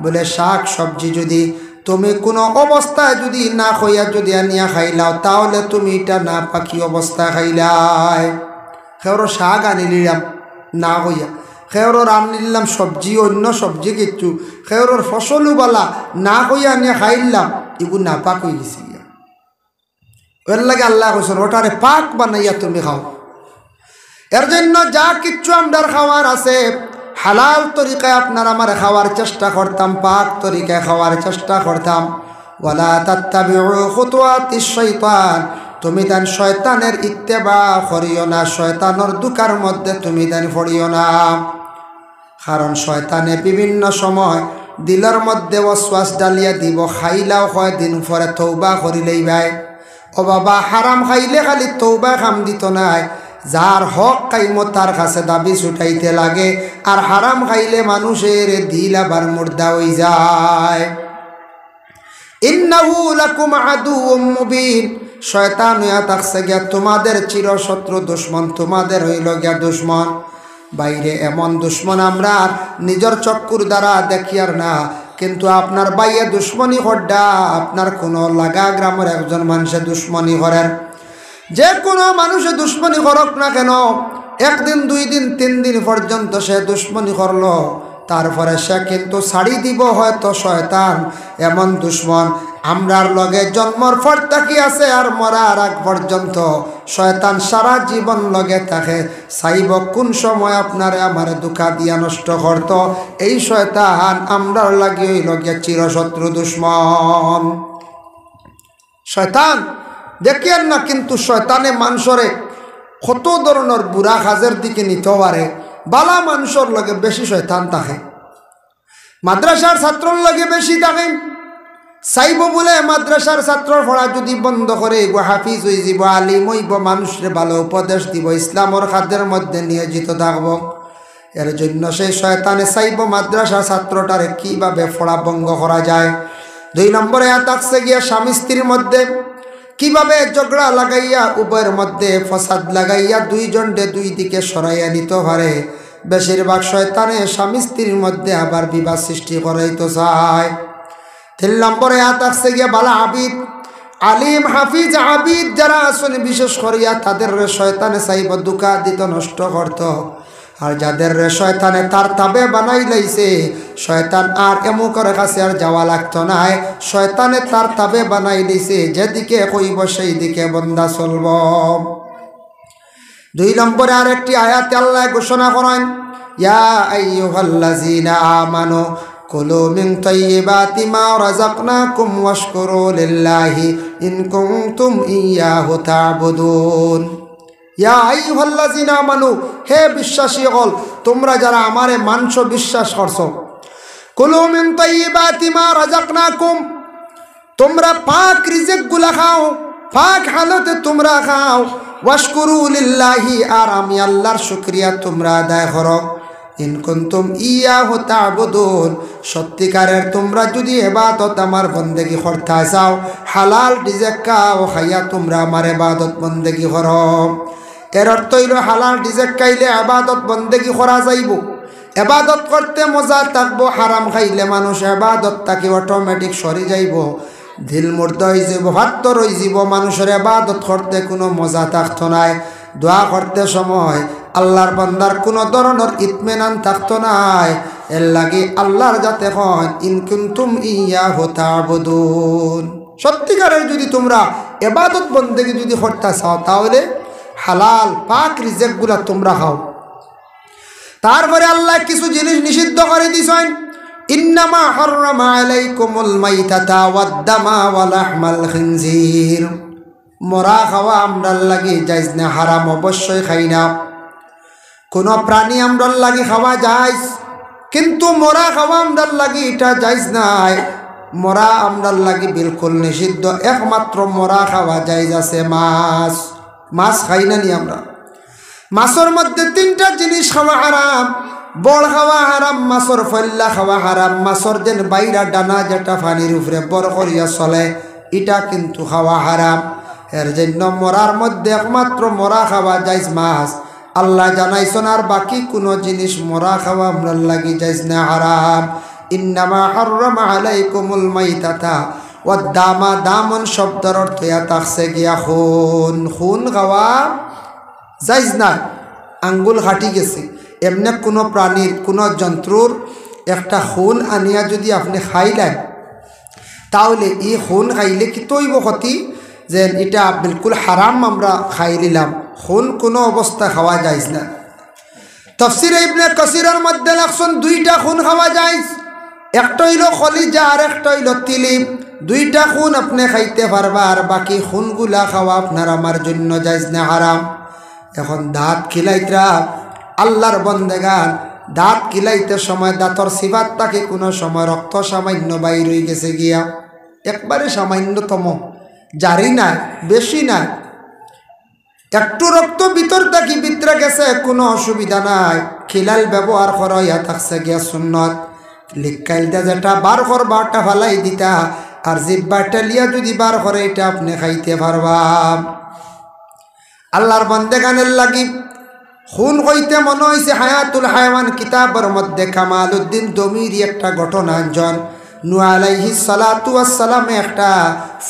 বলে শাক সবজি যদি তুমি কোনো অবস্থায় যদি না খাইয়া যদি আনিয়া খাইলাও তাহলে তুমি এটা না পাকি অবস্থা খাইলাই। খেওর শাক আনি নিলাম না হইয়া, খেওর রান্নি নিলাম সবজি অন্য সবজি কিচ্ছু, খেওর ফসলও বলা না হইয়া আনিয়া খাইলাম, এগুলো না পাক হয়ে গেছি। এর লাগে আল্লাহ কইছেন ওটারে পাক বানাইয়া তুমি খাও। এর জন্য যা কিচ্ছু আমরার খাওয়ার আছে হালাল তরিকায় আপনার আমার খাওয়ার চেষ্টা করতাম, পাক তরিকায় খাওয়ার চেষ্টা করতাম। ওয়ালা তাত্তাবিউ খুতুওয়াতিশ শাইতান, তুমি তান শয়তানের ইত্তেবা করিও না, শয়তানের দুকার মধ্যে তুমি তান পড়িও না। কারণ শয়তানে বিভিন্ন সময় দিলের মধ্যে ওয়াসওয়াস ডালিয়া দিব, খাইলাও হয় দিন পরে তওবা করিলেই ভাই ও বাবা হারাম খাইলে খালি তওবা কাম দিত নাই, যার হক কাইম তার কাছে দাবি ছুটাইতে লাগে, আর হারাম খাইলে মানুষের দিল আবার মুর্দা হয়ে যায়। ইন্নাহু লাকুম আদুউম মুবিন, শয়তান হইয়া থাকছে গিয়া তোমাদের চিরশত্রু দুশ্মন, তোমাদের হইল গিয়া দুশ্মন। বাইরে এমন দুশ্মন আমরা নিজের চক্ষুর দ্বারা দেখি আর না, কিন্তু আপনার বাইরে দুশ্মনী হড্ডা আপনার কোনো লাগা গ্রামের একজন মানুষের দুশ্মনী করেন। যে কোনো মানুষে দুশ্মনী করক না কেন, একদিন দুই দিন তিন দিন পর্যন্ত সে দুশ্মনী করলো, তারপরে সে কিন্তু ছাড়ি দিব হয়তো শয়তান। এমন দুশ্মন আমরার লগে জন্মর পর থাকি আছে আর মরার আগ পর্যন্ত শয়তান সারা জীবন লগে থাকে, চাইব কোন সময় আপনারে আমার দুঃখা দিয়া নষ্ট করত। এই শয়তান আমরার লাগে ওই লগে চিরশত্রু দুশ্মন। শয়তান দেখিয়েন না, কিন্তু শয়তানে মানুষরে কত ধরনের বুড়া কাজের দিকে নিতে পারে। বালা মানুষের লগে বেশি শয়তান থাকে, মাদ্রাসার ছাত্রর লগে বেশি থাকে। চাইব বলে মাদ্রাসার ছাত্রর পড়া যদি বন্ধ করে হাফিজ হয়ে যাব, আলিম হইব, মানুষের ভালো উপদেশ দিব, ইসলামর খাদ্যের মধ্যে নিয়োজিত থাকব। এর জন্য সেই শয়তানে চাইব মাদ্রাসার ছাত্রটারে কিভাবে পড়া ভঙ্গ করা যায়। 2 নম্বরে থাকছে গিয়া স্বামী স্ত্রীর মধ্যে কিভাবে ঝগড়া লাগাইয়া উভয়ের মধ্যে ফসাদ লাগাইয়া দুইজনকে দুই দিকে সরাইয়া নিতে পারে। বেশিরভাগ শয়তানে স্বামী স্ত্রীর মধ্যে আবার বিবাদ সৃষ্টি করাইতে চায়। 3 নম্বরে থাকছে গিয়া বালা আবিদ, আলিম হাফিজ আবিদ যারা আছেন বিশেষ করিয়া তাদের শয়তানে চাইব দুঃখা দিত, নষ্ট করত। আর যাদের শয়তানে তার তাবে বানাই লাইছে, শয়তান আর এমুকের কাছে আর যাওয়া লাগতো না, শয়তানে তার তাবে বানাই দিছে, যেদিকে কইব সেই দিকে বন্দা চলব। 2 নম্বরে আরেকটি আয়াতে আল্লাহ ঘোষণা করেন, ইয়া আইয়ুহাল্লাযীনা আমানু কুলু মিন তাইয়্যিবাতি মা রাযাকনাকুম ওয়াশকুরু লিল্লাহি ইন কুনতুম ইয়্যাহু তা'বুদুন। ইয়া আইয়ুহাল্লাযীনা আমানু, হে বিশ্বাসী হল তোমরা যারা আমারে মানছো, বিশ্বাস করছো। কুলু মিন তাইয়্যিবাতি মা রাযাকনাকুম, তোমরা পাক রিজিক গুলা খাও, পাক হালতে তোমরা খাও। ওয়াশকুরু লিল্লাহি, আর আমি আল্লাহর শুকরিয়া তোমরা আদায় করো। ইন কুনতুম ইয়্যাহু তা'বুদুন, সত্যিকারের তোমরা যদি ইবাদত আমার বন্দেগী করতে চাও, হালাল রিজিক খাও, খাইয়া তোমরা আমার ইবাদত বন্দেগী করো। এর অর্থ হইল হালাল রিজিক খাইলে ইবাদত বন্দেগী করা যাইব, ইবাদত করতে মজা থাকবো। হারাম খাইলে মানুষ ইবাদত তাকে অটোমেটিক সরে যাইব, দিল মুর্দ হয়ে যাব, ভাত্ত রয়ে যাব, মানুষের ইবাদত করতে কোনো মজা থাকতো নাই। দোয়া করতে সময় আল্লাহর বান্দার কোনো ধরনের ইতমিনান থাকতো নাই। এর লাগে আল্লাহর যাতে হয় ইন কুনতুম ইয়্যাহু তা'বুদুন, সত্যিকারের যদি তোমরা ইবাদত বন্দেগী যদি করতে চাও তাহলে হালাল পাক রিজিকগুলা তোমরা খাও। তারপরে আল্লাহ কিছু জিনিস নিষিদ্ধ করে দিয়েছেন, ইন্নামা হাররামা আলাইকুমুল মাইতাতা ওয়াদ-দামা ওয়া লাহমাল খিনজির, মরা খাওয়া আমরার লাগি জায়েজ না, হারাম অবশ্যই খাই না। কোন প্রাণী আমরার লাগি খাওয়া জায়েজ, কিন্তু মরা খাওয়া আমরার লাগি এটা জায়েজ নাই, মরা আমরার লাগি বিলকুল নিষিদ্ধ। একমাত্র মরা খাওয়া জায়েজ আছে মাছ। মাছ খাই না নি আমরা? মাছের মধ্যে তিনটা জিনিস খাওয়া হারাম। বড় খাওয়া হারাম, মাছর ফল্লা খাওয়া হারাম, মাছর যেন বাইরা ডানা যেটা পানির উপরে বড় করিয়া চলে এটা কিন্তু খাওয়া হারাম। এর জন্য মরার মধ্যে একমাত্র মরা খাওয়া জায়েজ মাছ। আল্লাহ জানাইছেন আর বাকি কোনো জিনিস মরা খাওয়া আমরার লাগি জায়েজ না, হারাম। ইন্নামা হাররামা আলাইকুমুল মাইতাতা ওয়াদ-দামা, দামন শব্দের অর্থ থাকছে গিয়া খুন। খুন খাওয়া জায়েজ না, আঙ্গুল কাটি গেছে। এমনি কোনো প্রাণীর কোনো জন্তুর একটা খুন আনিয়া যদি আপনি খাইলেন তাহলে এই খুন খাইলে কি তৈব ক্ষতি যে এটা বিলকুল হারাম আমরা খাই নিলাম। খুন কোনো অবস্থা খাওয়া যাইজ না। তাফসীরে ইবনে কাসিরের মধ্যে লেখছেন দুইটা খুন খাওয়া যাইজ, একটা হইল খলিজা আর একটা হইল তিলি। দুইটা খুন আপনি খাইতে পারবা, আর বাকি খুনগুলা খাওয়া আপনার আমার জন্য যাইজ না, হারাম। এখন দাঁত খিলাইতরা আল্লাহর বন্দেগান, দাঁত কিলাইতে সময় দাঁতর সিবাত তাকে কোনো সময় রক্ত সামান্য বাইর হয়ে গেছে গিয়া, একবারে সামান্যতম, জারি নাই, বেশি নাই, একটু রক্ত ভিতর থাকি ভিতরে গেছে, কোনো অসুবিধা নাই, খিলাল ব্যবহার করা ইয়া থাকছে গিয়া সুন্নত। লিকাইলটা যেটা বার করবা ওটা ফালাই দিতা, আর জিব্বাটা লিয়া যদি বার করে এটা আপনি খাইতে পারবা। আল্লাহর বন্দেগানের লাগি খুন হইতে মনে হয়েছে হায়াতুল হায়াওয়ান কিতাবের মধ্যে কামালউদ্দিন দমিরি একটা ঘটনা জন নূহ আলাইহিস সালাতু ওয়াস সালামে একটা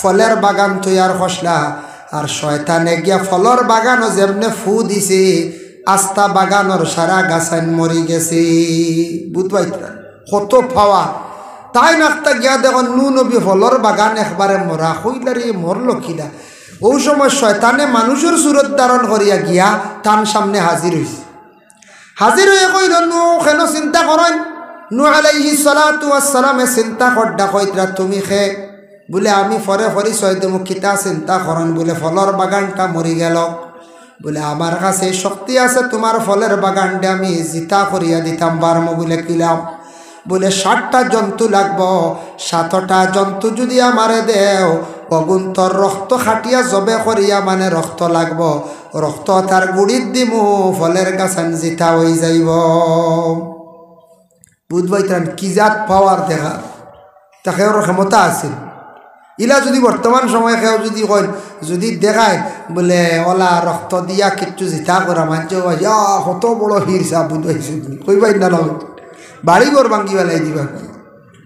ফলের বাগান তৈয়ার করলা, আর শয়তানে গিয়া ফলের বাগানও যেমনে ফু দিছে আস্তা বাগানোর সারা গাছান মরি গেছে। বুঝবাইতরা কত পাওয়া, তাই নাকতা গিয়া দেখুন নূহ নবী ফলের বাগান একবারে মরা হইলারে মরল কিনা। ওই সময় শয়তানে মানুষের সুরত ধারণ করিয়া গিয়া তার সামনে হাজির হইছে। হাজির হয়ে কইল নূহ কেন চিন্তা করেন? নূহ আলাইহিস সালাতু ওয়াস সালামে চিন্তা করডা কইতরা তুমি খে বলে আমি ফরে পরিচয় দেবো, কিতা চিন্তা করেন? বলে ফলের বাগানটা মরি গেল, বলে আমার কাছে শক্তি আছে তোমার ফলের বাগানটা আমি জিতা করিয়া দিতাম পারমো। বলে কিলাম? বলে 60টা জন্তু লাগব, 7টা জন্তু যদি আমারে দেও অগুন্তর রক্ত খাটিয়া জবে করিয়া মানে রক্ত লাগব, রক্ত তার গুড়িত দিমু, ফলের গাছান জিতা হয়ে যাইব। বুঝবাইতেন কি জাত পাওয়ার দেখা, তাকে ওর ক্ষমতা আছে। ইলা যদি বর্তমান সময় কেউ যদি কয় যদি দেখায় বলে ওলা রক্ত দিয়া কিচ্ছু জিতা করা মানছে কত বড় হিরসা, বুঝবাইছে কইবাই না বাড়ি ঘর ভাঙ্গি বেলাই দিবা,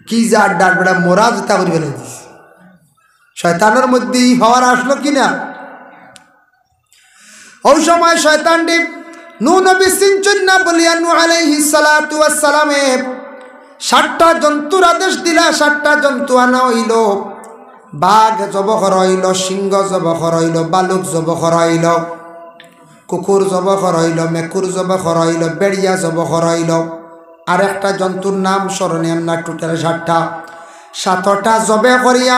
কি জাত ডাক বেড়া মোরা জিতা করি বেলাই দিস। শয়তানের মধ্যে এই হওয়ার আসলো কিনা? ওই সময় শয়তানটি নূহ নবী চিনছেন না বলিয়া নূহ আলাইহিস সালাতু ওয়াস সালামে 60টা জন্তুর আদেশ দিলা। 60টা জন্তু আনা হইল, বাঘ জব করা হইল, সিংহ জব করা হইল, বালুক জব করা হইল, কুকুর জব করা হইল, মেকুর জব করা হইল, বেড়িয়া জব করা হইল, আর একটা জন্তুর নাম স্মরণে না, টোটাল 7টা। 7টা জবে করিয়া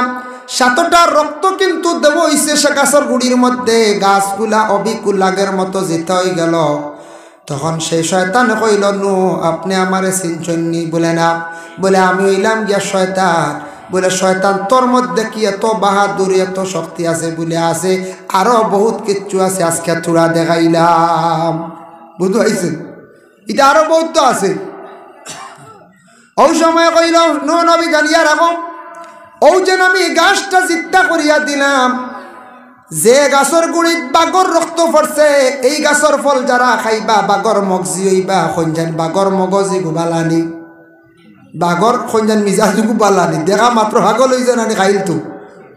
7টার রক্ত কিন্তু দেব হইছে সে গাছের গুড়ির মধ্যে, গাছগুলা অবিকুল আগের মতো যেতে হয়ে গেল। তখন সেই শয়তান কইল নূহ আপনি আমারে চিনছেননি? বলে না। বলে আমি হইলাম গিয়া শয়তান। বলে শয়তান তোর মধ্যে কি এত বাহাদুরি এত শক্তি আছে? বলে আছে, আরো বহুত কিচ্ছু আছে, আজকে তোরা দেখাইলাম। বুঝতে পারছেন? এটা আরো বহুত তো আছে। ওই সময় কইল নূহ নবী জানিয়া রাখো, ও যেন আমি গাছটা চিন্তা করিয়া দিলাম, যে গাছর গুড়িত বাগর রক্ত পড়ছে এই গাছর ফল যারা খাইবা বাগর মগজি হইবা, খঞ্জান বাগর মগজি গুবালানি, বাগর খঞ্জান মিজাজি গুবালানি, দেখা মাত্র ভাগল হইছে নানি খাইল তো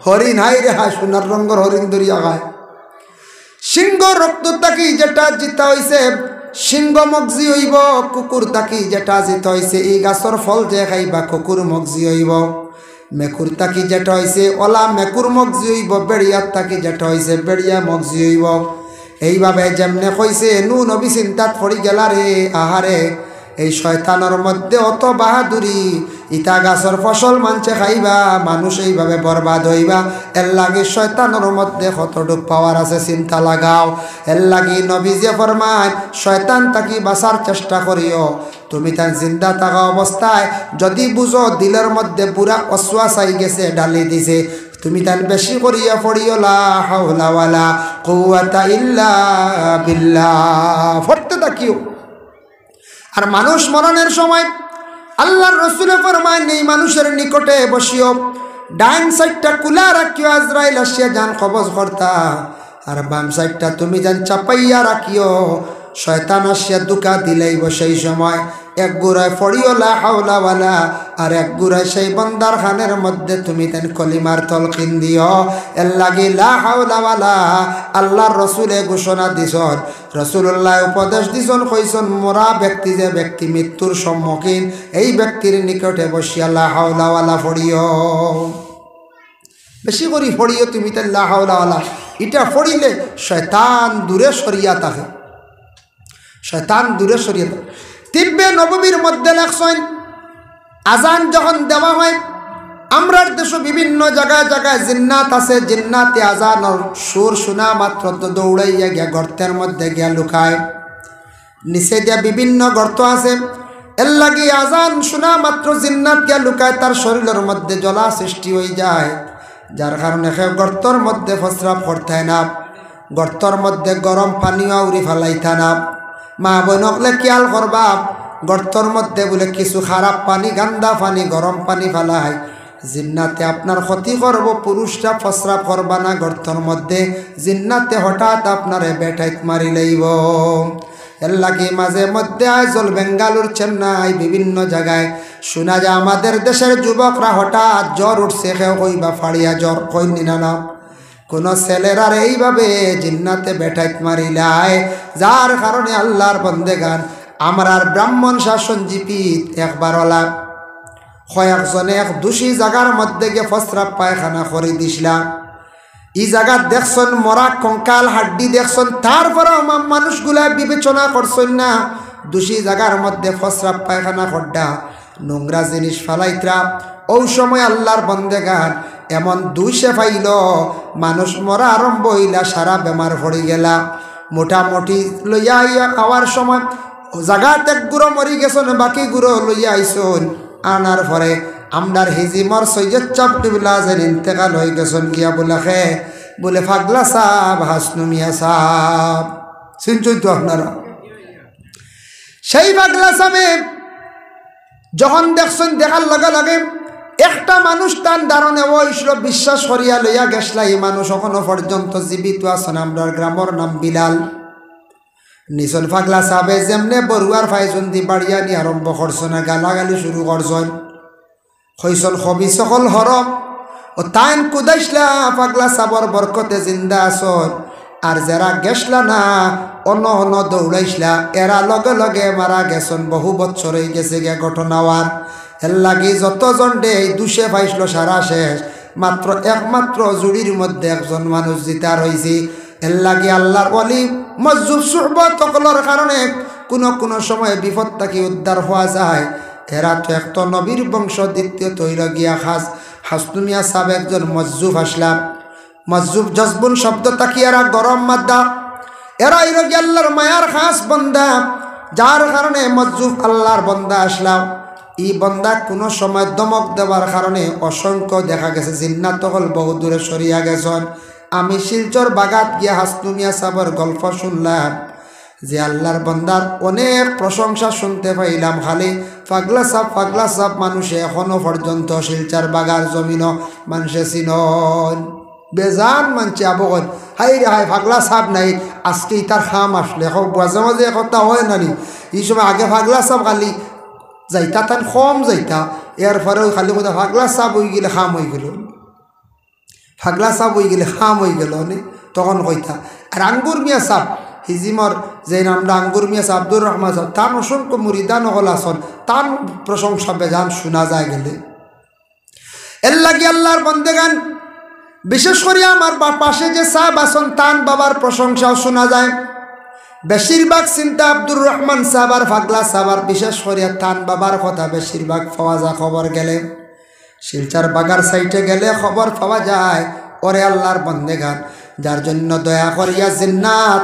হরিণ হাই রে হাই, সোনার রঙের হরিণ ধরিয়া খায়। সিংহ রক্ত তাকি যেটা জিতা হইছে সিংহ মগজি হইব, কুকুর তাকি যেটা জিতা হইছে এই গাছর ফল যে খাইবা কুকুর মগজি হইব, মেকুর তাকি যেটা হয়েছে ওলা মেকুর মগজি হইব, বেড়িয়ার তাকি যেটা হয়েছে বেড়িয়া মগজি হইব। এইভাবে যেমনে কইছে নূহ নবী চিন্তাত পড়ি গেলা রে, আহারে এই শয়তানের মধ্যে অত বাহাদুরি, ইটা গাছের ফসল মানছে খাইবা, মানুষ এইভাবে বরবাদ হইবা। এর লাগে শয়তানের মধ্যে কতটুক পাওয়ার আছে চিন্তা লাগাও। এর লাগে নবীজি ফরমায় শয়তান তাকে বাঁচার চেষ্টা করিও। তুমি তার জিন্দা থাকা অবস্থায় যদি বুঝো দিলের মধ্যে পুরা অশ্বাস আই গেছে, ডালি দিছে, তুমি তার বেশি করিয়া পড়িও লা হাওলা ওয়ালা কুওয়াতা ইল্লা বিল্লাহ, পড়তে থাকিও। আর মানুষ মরণের সময় আল্লাহর রাসূলে ফরমায় এই মানুষের নিকটে বসিও, ডান সাইডটা কুলা রাখিও, আজরাইল আসিয়া জান কবজ করতা, আর বাম সাইডটা তুমি জান চাপাইয়া রাখিও। শয়তান আসিয়া দুকা দিলেই সেই সময় এক গুড়ায় ফড়িও লা হাওলা ওয়ালা, আর এক গুড়ায় সেই বন্দার খানের মধ্যে তুমি তেন কলিমার তলকিন দিও। এর লাগে লা হাওলা ওয়ালা আল্লাহর রসুলে ঘোষণা দিছন, রসুল্লাহ উপদেশ দিছন, কইছন মরা ব্যক্তি যে ব্যক্তি মৃত্যুর সম্মুখীন, এই ব্যক্তির নিকটে বসিয়া লা হাওলা ওয়ালা ফড়িও, বেশি করি ফড়িও তুমি তেন লা হাওলা ওয়ালা। এটা ফড়িলে শয়তান দূরে সরিয়া থাকে, শয়তান দূরে সরিয়ে দেয়। তিব্বে নববীর মধ্যে লেখছেন আজান যখন দেওয়া হয়, আমরার দেশে বিভিন্ন জায়গায় জায়গায় জিন্নাত আছে, জিন্নাতে আজানর সুর শোনা মাত্র তো দৌড়াইয়া গিয়া গর্তের মধ্যে গিয়া লুকায়, নিচে দিয়া বিভিন্ন গর্ত আছে, এর লাগি আজান শোনা মাত্র জিন্নাত গিয়া লুকায়, তার শরীরের মধ্যে জ্বলা সৃষ্টি হয়ে যায়, যার কারণে সে গর্তর মধ্যে প্রস্রাব করতে না, গর্তর মধ্যে গরম পানিও উড়ি ফেলাইতা না। মা বোনকলে খেয়াল করবা, গর্তর মধ্যে বলে কিছু খারাপ পানি, গান্দা পানি, গরম পানি ফেলায়, জিন্নাতে আপনার ক্ষতি করব। পুরুষরা প্রস্রাব করবা না গর্তর মধ্যে, জিন্নাতে হঠাৎ আপনারে বেটাইত মারি লইব। এর লাগে মাঝে মধ্যে আইজল বেঙ্গালুর চেন্নাই বিভিন্ন জায়গায় শোনা যায় আমাদের দেশের যুবকরা হঠাৎ জ্বর উঠছে, কেউ কইবা ফাড়িয়া জ্বর, কই নিনা না, কোন ছেলেরার এইভাবে জিন্নাতে বেটাইত মারিলায়, যার কারণে আল্লাহর বন্দেগান আমরার ব্রাহ্মণ শাসন জীবিত একবার ওলা কয়েকজনে এক দোষী জায়গার মধ্যে গিয়ে প্রস্রাব পায়খানা করে দিছিলাম। এই জায়গা দেখছেন মরা কঙ্কাল হাড্ডি দেখছেন, তারপরেও মানুষগুলা বিবেচনা করছেন না, দোষী জায়গার মধ্যে প্রস্রাব পায়খানা করডা নোংরা জিনিস ফেলাইত্রা। ওই সময় আল্লাহর বন্দেগান এমন দুইশে পাইল, মানুষ মরা আরম্ভ হইলা, সারা বেমার পড়ে গেলা। মোটামুটি লইয়া আইয়া খাওয়ার সময় জায়গাতে এক গুঁড়ো মরি গেছন, বাকি গুঁড়ো লইয়া আইসন, আনার পরে আমরার হিজিমর সৈয়দ চাপটিবিলা যেন ইন্তেকাল হয়ে গেছন গিয়া বলে খে বলে ফাগলা সাহ হাসনু মিয়া সাহ, শুনছেন তো আপনারা? সেই ফাগলা সাহেব যখন দেখছেন, দেখার লগে লগে একটা মানুষ তার দারণে ওইসল বিশ্বাস করিয়া লইয়া গেছলা, এই মানুষ এখনো পর্যন্ত জীবিত আছেন। আমরার গ্রামের নাম বিলাল। নিচন ফাগলা সাহেবে যেমনে বড়ুয়ার ফাইজন্দি বাড়িয়া নি আরম্ভ করছেন, গালাগালি শুরু করছেন, কইসন হবি সকল হরম ও তাইন কুদাইসলা ফাগলা সাবর বরকতে জিন্দা আসন, আর যারা গেছলা না অন্য অন্য দৌড়াইসলা, এরা লগে লগে মারা গেছন, বহু বছর হয়ে গেছে গিয়া ঘটনাওয়ার। এর লাগি যতজন ডে দুষে পাইছিল সারা শেষ, মাত্র একমাত্র জুড়ির মধ্যে একজন মানুষ জিতা রয়েছে। এর লাগি আল্লাহর ওয়ালি মজজুব সুহবত সকলের কারণে কোনো সময় বিপদ থেকে উদ্ধার হওয়া যায়। এরা তো একটা নবীর বংশ, দ্বিতীয় তৈল গিয়া হাসনু মিয়া সাহেব একজন মজজুব আসলাম। মজজুব জজবুন শব্দ তাকি এরা গরম মাদ্দা, এরা ইরগি আল্লাহর মায়ার খাস বন্দা, যার কারণে মজজুব আল্লাহর বন্দা আসলাম। এই বন্দা কোনো সময় দমক দেওয়ার কারণে অসংখ্য দেখা গেছে জিন্নাত হল বহু দূরে সরিয়া গেছেন। আমি শিলচর বাগাত গিয়া হাসনু মিয়া সাহেবের গল্প শুনলাম, যে আল্লাহর বন্দার অনেক প্রশংসা শুনতে পাইলাম, খালি পাগলা সাপ মানুষে এখনো পর্যন্ত শিলচার বাগার জমিন মানুষে চিনন, বেজান মানছে আবগত হাই রে হাই পাগলা সাপ নাই, আজকে তার খাম আসলে মাঝে মাঝে কথা হয় নানি। এই সময় আগে পাগলা সাপ খালি যাইতা তান কম যাইতা, এর পরেও খালি কোথাও পাগলা সাপ হয়ে গেলে খাম হয়ে গেল, পাগলা সাপ হয়ে গেলে খাম হয়ে গেল নে, তখন কইতা। আর আঙ্গুর মিয়া সাপ হিজিমর যে নামটা আঙ্গুর মিয়া সাহ আব্দুর রহমান সাহেব, তার অসংখ্য মুরিদা নহল আসন, তার প্রশংসা বেজান শোনা যায় গেলে। এর লাগে আল্লাহর বন্দেগান বিশেষ করে আমার পাশে যে সাহেব আসন, তান বাবার প্রশংসাও শোনা যায়। বেশিরভাগ চিন্তা আব্দুর রহমান সাহাবার ফাগলা সাহাবার বিশেষ করে তান বাবার কথা বেশিরভাগ পাওয়া যায় খবর গেলে শিলচার বাগার সাইটে গেলে খবর পাওয়া যায় ওরে আল্লাহর বন্দেগান যার জন্য দয়া করিয়া জিন্নাত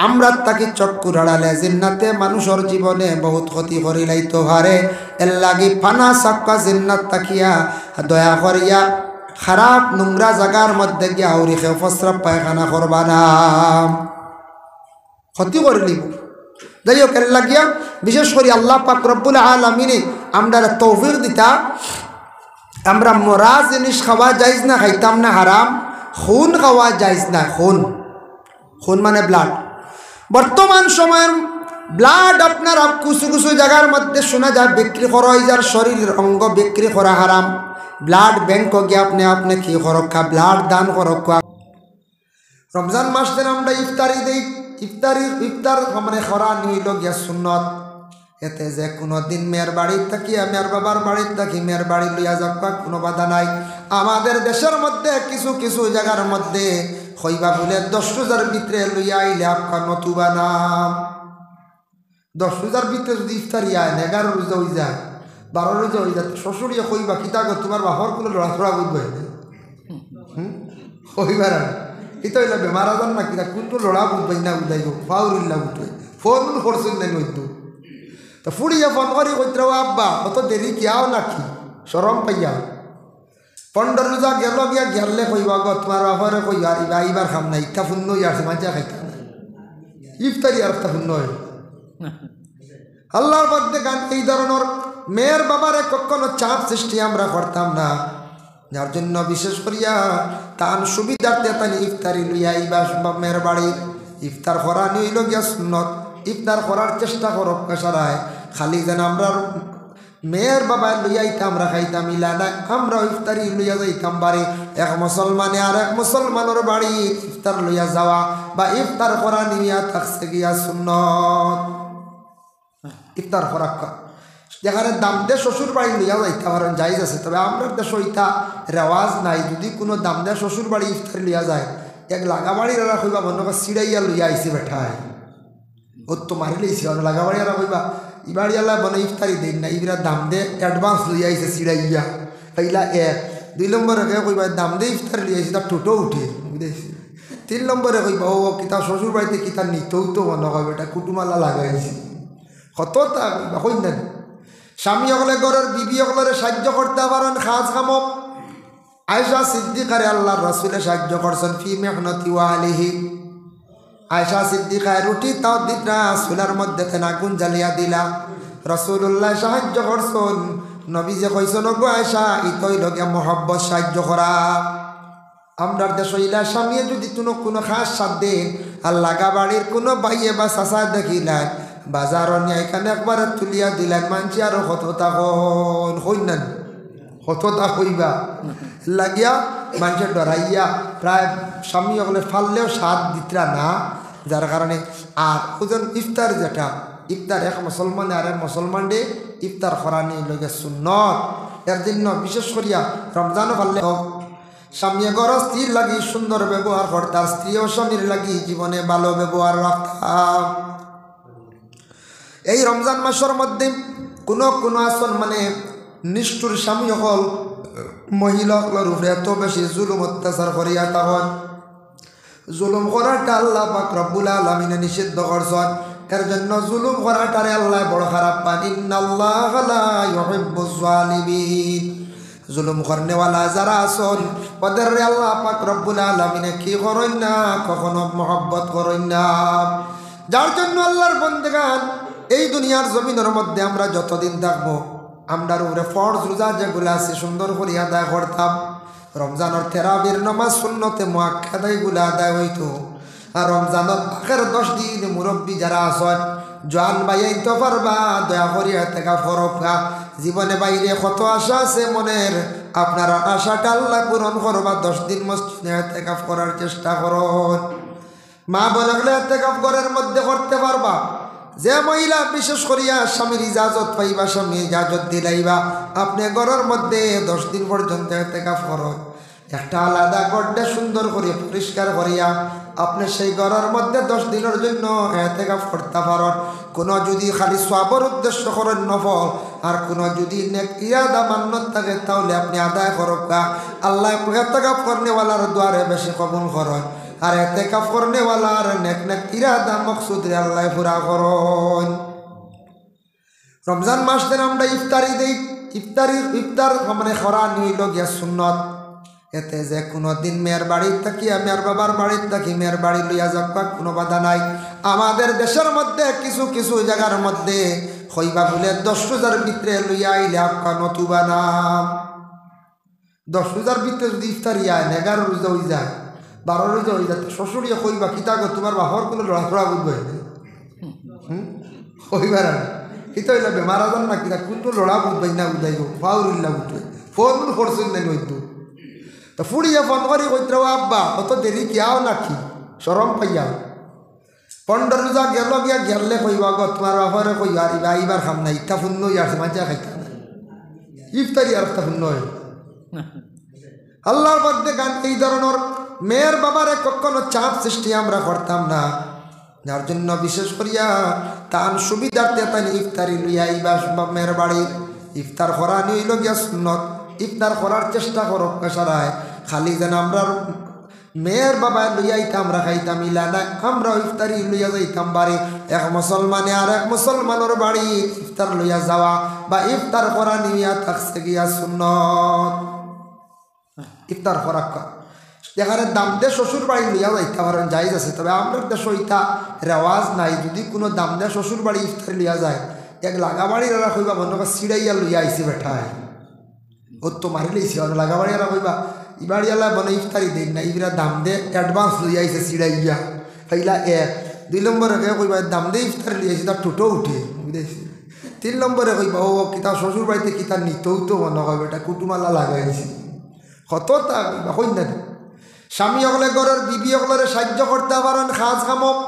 আমরা তাকে চক্কু রাড়ালে জিন্নাতে মানুষের জীবনে বহুত ক্ষতি করিলাইতো হারে এর লাগি ফানা সাক্কা জিন্নাত তাকিয়া দয়া করিয়া খারাপ নোংরা জায়গার মধ্যে গিয়া আউরি খেয়ে প্রস্রাব পায়খানা করবা না ক্ষতি করে নিব যাই হোক এর লাগিয়া বিশেষ করে আল্লাহ পাক রব্বুল আলামিনে আমরা তৌফিক দিতা আমরা মরা জিনিস খাওয়া যাইজ না খাইতাম না হারাম খুন খাওয়া যাইজ না খুন মানে ব্লাড বর্তমান সময়ের ব্লাড আপনার কিছু কিছু জায়গার মধ্যে শোনা যায় বিক্রি করা হয় যার শরীরের অঙ্গ বিক্রি করা হারাম ব্লাড ব্যাংক গিয়ে আপনি কি করক্কা ব্লাড দান করক্কা রমজান মাস দিন আমরা ইফতারি দিই ইফতার মানে খরা নিল গিয়া সুন্নত এতে যে কোনো দিন মেয়ের বাড়ির থাকি মেয়ের বাবার বাড়ির থাকি মেয়ের বাড়ি লইয়া যাবা কোনো বাধা নাই আমাদের দেশের মধ্যে কিছু কিছু জায়গার মধ্যে হইবা বলে 10 রোজার ভিতরে লইয়া আইলে আপনার নতুবা নাম 10 রোজার ভিতরে যদি ইফতারি আয় 11 রোজা হয়ে যায় 12 রোজা হয়ে যায় শ্বশুরিয়া কইবা কিতা গো তোমার বাহর কোনো লড়াছড়া বুঝবে কইবার এটা হইলে বেমার আজান না কিনা কোনটো লড়া বুঝবে না বুঝাই গো ফাউরিল্লা বুঝবে ফোন করছেন নাই নইতো তো ফুড়িয়া ফোন করি কইতে আব্বা অত দেরি কিয়াও নাকি সরম পাইয়া 15 রোজা গেল গিয়া গেলে কইবা গো তোমার বাবারে কইবা এইবার খাম না ইটা শূন্য আছে মাঝে খাইতা না ইফতারি আর শূন্য আল্লাহর মধ্যে গান এই ধরনের মেয়ের বাবারে কখনো চাপ সৃষ্টি আমরা করতাম না যার জন্য বিশেষ করিয়া তান সুবিধার্থে তান ইফতারি লইয়া আইবা মেয়ের বাড়ির ইফতার করা নিইল গিয়া সুন্নত ইফতার করার চেষ্টা করো পেশারায় খালি যেন আমরা মেয়ের বাবা লইয়াইতাম আমরা খাইতাম ইলা না আমরা ইফতারি লইয়া যাইতাম বাড়ি এক মুসলমানে আর এক মুসলমানের বাড়ি ইফতার লইয়া যাওয়া বা ইফতার করা নিয়া থাকছে গিয়া সুন্নত ইফতার করা যেখানে দাম দে শ্বশুর বাড়ি লইয়া যাইতাম আর যাইজ আছে তবে আমরা দেশ ইটা রেওয়াজ নাই যদি কোনো দাম দে শ্বশুর বাড়ি ইফতারি লইয়া যায় এক লাগা বাড়ির এরা কইবা মনে কর সিড়াইয়া লইয়া আইসি বেঠায় ও তো মারি লইছি লাগা বাড়ি এরা কইবা ইবাড়ি আল্লাহ মনে ইফতারি দিন না ইবরা দাম দে অ্যাডভান্স লইয়া আইসে সিড়াইয়া তাইলা 1 2 নম্বরে কইবা দাম দে ইফতারি লইয়া আইসি তার টোটো উঠে বুঝেছি 3 নম্বরে কইবা ও কিতা শ্বশুর বাড়িতে কিতা নিতেও তো মনে হয় বেটা কুটুমালা লাগাইছি কতটা কই না স্বামী সকলে ঘরের বিবি সকলের সাহায্য করতে পারেন খাস কামক আয়েশা সিদ্দিকারে আল্লাহর রাসূলে সাহায্য করছেন ফি মেহনতি ওয়া আলিহি আয়েশা সিদ্দিকা রুটি তাও দিতরা চুলার মধ্যে আগুন জ্বালিয়া দিলা রাসূলুল্লাহ সাহায্য করছেন নবী যে কইছেন গো আয়েশা ইতই লগে মহব্বত সাহায্য করা আমরা দেশ ইলা স্বামী যদি কোনো খাস সাথ দেন আর লাগা বাড়ির কোনো বাইয়ে বা চাচা দেখিলেন বাজার নিয়ে এখানে একবার তুলিয়া দিলেন মানছি আরো হততা হইনান হততা হইবা লাগিয়া মানুষের ডরাইয়া প্রায় স্বামী ওগুলো ফাললেও স্বাদ দিতরা না যার কারণে আর ওজন ইফতার যেটা ইফতার এক মুসলমানে আর এক মুসলমান ডে ইফতার করানি লগে সুন্নত এর জন্য বিশেষ করিয়া রমজানও পারলে স্বামী ঘর স্ত্রীর লাগি সুন্দর ব্যবহার করতাম স্ত্রীও স্বামীর লাগি জীবনে ভালো ব্যবহার রাখতাম এই রমজান মাসের মধ্যে কোনো আসন মানে নিষ্ঠুর স্বামী হল মহিলাগুলোর উপরে এত বেশি জুলুম অত্যাচার করিয়া তখন জুলুম করাটা আল্লাহ পাক রব্বুল আলামিনে নিষিদ্ধ করছেন এর জন্য জুলুম করাটারে আল্লাহ বড় খারাপ পান ইন্নাল্লাহা লা ইউহিব্বুজ জালিমিন জুলুম করনেওয়ালা যারা আছেন ওদের আল্লাহ পাক রব্বুল আলামিনে কি করেন না কখনো মহব্বত করেন না যার জন্য আল্লাহর বন্দেগান এই দুনিয়ার জমিনের মধ্যে আমরা যতদিন থাকবো আমরার উপরে ফরজ রোজা যেগুলো আছে সুন্দর করে আদায় করতাম রমজানের তেরাবির নামাজ সুন্নতে মুআক্কাদা এগুলো আদায় হইতো আর রমজানের আখের 10 দিন মুরব্বী যারা আছেন জোয়ান বাইয়াইতে পারবা দয়া করিয়া থেকে ফরকা জীবনে বাইরে কত আশা আছে মনের আপনার আশাটা আল্লাহ পূরণ করবা 10 দিন মসজিদে ইতিকাফ করার চেষ্টা করুন মা বলে ইতিকাফ ঘরের মধ্যে করতে পারবা যে মহিলা বিশেষ করিয়া স্বামীর ইজাজত পাইবা স্বামী ইজাজত দিলাইবা আপনি ঘরের মধ্যে 10 দিন পর্যন্ত ইতিকাফ করুন একটা আলাদা গড়ে সুন্দর করে পরিষ্কার করিয়া আপনি সেই ঘরের মধ্যে 10 দিনের জন্য ইতিকাফ করতে পারেন। কোনো যদি খালি সওয়াবের উদ্দেশ্য করেন নফল, আর কোনো যদি নেক ইরাদা মান্নত থাকে তাহলে আপনি আদায় করবা। আল্লাহ ইতিকাফ করনেওয়ালার দুয়ারে বেশি কবুল করেন, আর ইতিকাফ করনেওয়ালার নেক নেক ইরাদা মকসুদ আল্লাহ পুরা করেন। রমজান মাস দিন আমরা ইফতারি দেই। ইফতার মানে খরা নিল গিয়া সুন্নত। এতে যে কোনো দিন মেয়ের বাড়ির থাকি মেয়ের বাবার বাড়ির থাকি মেয়ের বাড়ি লইয়া যাবা কোনো বাধা নাই। আমাদের দেশের মধ্যে কিছু কিছু জায়গার মধ্যে হইবা বলে 10 রোজার ভিতরে লইয়া আইলে আপকা নতুবা নাম। 10 রোজার ভিতরে যদি ইফতারি আয় 11 রোজা হয়ে যায় 12 রোজা হয়ে যায়, শ্বশুরিয়া কইবা কিতা গো তোমার বাহর কোনো লড়াফড়া বুঝবে কইবার কিতা হইলা বেমার আজান না কিতা কোনটো লড়া বুঝবে না বুঝাই গো ফাউরিল্লা বুঝবে ফোন করছেন না হইতো তো ফুড়িয়া ফোন করি কইতে আব্বা অত দেরি কিয়াও নাকি শরম পাইয়া 15 রোজা গেল গিয়া গেলে কইবা গো তোমার বাবারে কই আর এইবার খাম না ইটা ফুন্ন ইয়ার মাঝে খাইতা না ইফতারি আর তা ফুন্ন হয়। আল্লাহর মধ্যে গান এই ধরনের মেয়ের বাবারে কখনো চাপ সৃষ্টি আমরা করতাম না, যার জন্য বিশেষ করিয়া তান সুবিধার্থে তাই ইফতারি লইয়া আইবা মেয়ের বাড়ি ইফতার করা নিইল গিয়া সুন্নত। ইফতার করার চেষ্টা করো পেশারায় খালি যেন আমরা মেয়ের বাবা লইয়াইতে আমরা খাইতাম ইলা না, আমরা ইফতারি লইয়া যাইতাম বাড়ি। এক মুসলমানে আর এক মুসলমানের বাড়ি ইফতার লইয়া যাওয়া বা ইফতার করা নিয়া থাকছে গিয়া সুন্নত। ইফতার করা যেখানে দাম দে শ্বশুর বাড়ি লইয়া যাইতে পারেন জায়েজ আছে, তবে আমরা দেশ ওইটা রেওয়াজ নাই। যদি কোনো দাম দে শ্বশুর বাড়ি ইফতারি লইয়া যায় এক লাগা বাড়ির এরা কইবা মনে কর সিড়াইয়া লইয়া আইসি বেঠায় ও তো মারি লইছি লাগা বাড়ি এরা কইবা ইবাড়িয়ালা বনে ইফতারি দেন না, ইবরা দাম দে অ্যাডভান্স লইয়া আইসে সিড়াইয়া ফাইলা 1 2 নম্বরে কইবা দাম দে ইফতারি লইয়াছি তার টোটো উঠে বুঝেছি। 3 নম্বরে কইবা ও কিতা শ্বশুর বাড়িতে কিতা নিতেও তো মনে হয় বেটা কুটুমালা লাগাইছি কতটা কইন না। স্বামী হলে ঘরের বিবি হলে সাহায্য করতে পারেন খাজ কামক।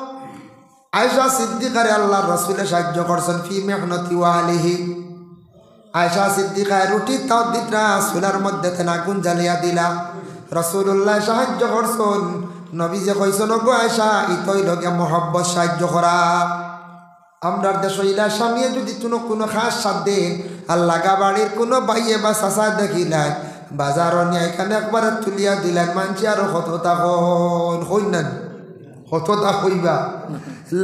আয়েশা সিদ্দিকারে আল্লাহর রাসূলে সাহায্য করছেন ফি মেহনতি ওয়া আলিহি। আয়েশা সিদ্দিকায় রুটি তাও দিতরা চুলার মধ্যে আগুন জ্বালিয়া দিলা, রাসূলুল্লাহ সাহায্য করছেন। নবীজি কইছেন গো আয়েশা ইতই লগে মহব্বত সাহায্য করা। আমরা দেশ ইলা স্বামী যদি কোনো খাস সাথ দেন আর লাগা বাড়ির কোনো বাইয়ে বা চাচা দেখিলাই বাজার নিয়ে এখানে একবারে তুলিয়া দিলেন মানছি আরো কতটা কইন কতটা কইবা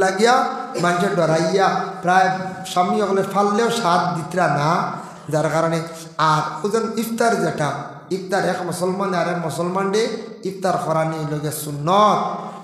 লাগিয়া মানুষের ডরাইয়া প্রায় স্বামী হলে ফাললেও স্বাদ দিতরা না, যার কারণে। আর ওজন ইফতার যেটা ইফতার এক মুসলমান আর এক মুসলমান ডে ইফতার করানি লগে সুন্নত।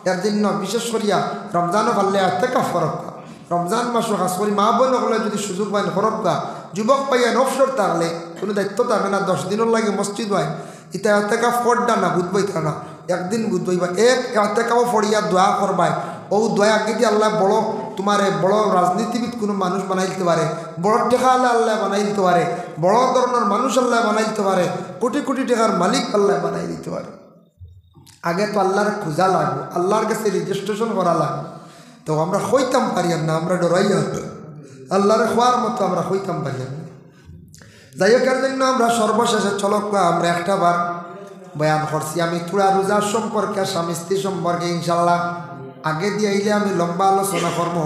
এর জন্য বিশেষ করিয়া রমজানও পারলে ইতিকাফ করবা। রমজান মাসও খাস করি মা বোন হলে যদি সুযোগ পাইন করবা, যুবক পাইয়া অবসর থাকলে কোনো দায়িত্ব থাকে না 10 দিনের লাগে মসজিদ হয় ইটা ইতিকাফ করডা না বুধবাইতা না একদিন বুধবাইবা এক ইতিকাফ পড়িয়া দোয়া করবাই। ও দোয়া আগে দিয়ে আল্লাহ বড় তোমার বড় রাজনীতিবিদ কোনো মানুষ বানাই দিতে পারে, বড় টেকা আল্লাহ বানাই দিতে পারে, বড় ধরনের মানুষ আল্লাহ বানাই দিতে পারে, কোটি কোটি টাকার মালিক আল্লাহ বানাই দিতে পারে। আগে তো আল্লাহর খোঁজা লাগবে, আল্লাহর কাছে রেজিস্ট্রেশন করা লাগবে। তো আমরা হইতাম পারি না, আমরা ডরাইয়া আল্লাহর খোয়ার মতো আমরা হইতাম পারি না। যাই হোক এর জন্য আমরা সর্বশেষে চলক আমরা একটা বার বয়ান করছি। আমি থোড়া রোজার সম্পর্কে স্বামী স্ত্রী সম্পর্কে ইনশাল্লাহ আগে দিয়ে আইলে আমি লম্বা আলোচনা করবো।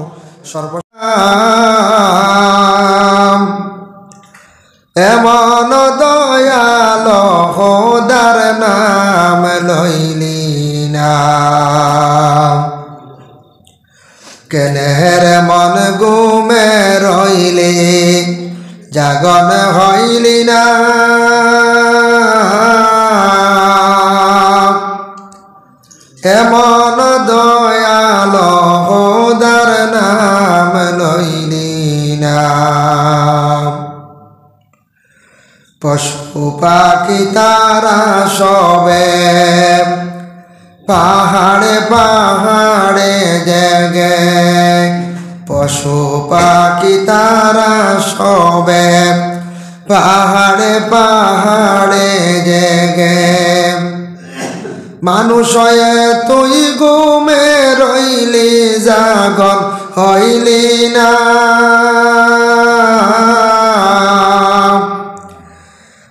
এমন দয়াল খোদার নাম লইলি না, কেনের মন গুমে রইলি জাগন হইলি না। এমন দয়াল খোদার নাম লইলি না, পশু পাখি তারা সবে পাহাড়ে পাহাড়ে জেগে, পশু পাখি তারা সবে পাহাড়ে পাহাড়ে জেগে, মানুষ তুই ঘুমে রইলি জাগন হইলি না।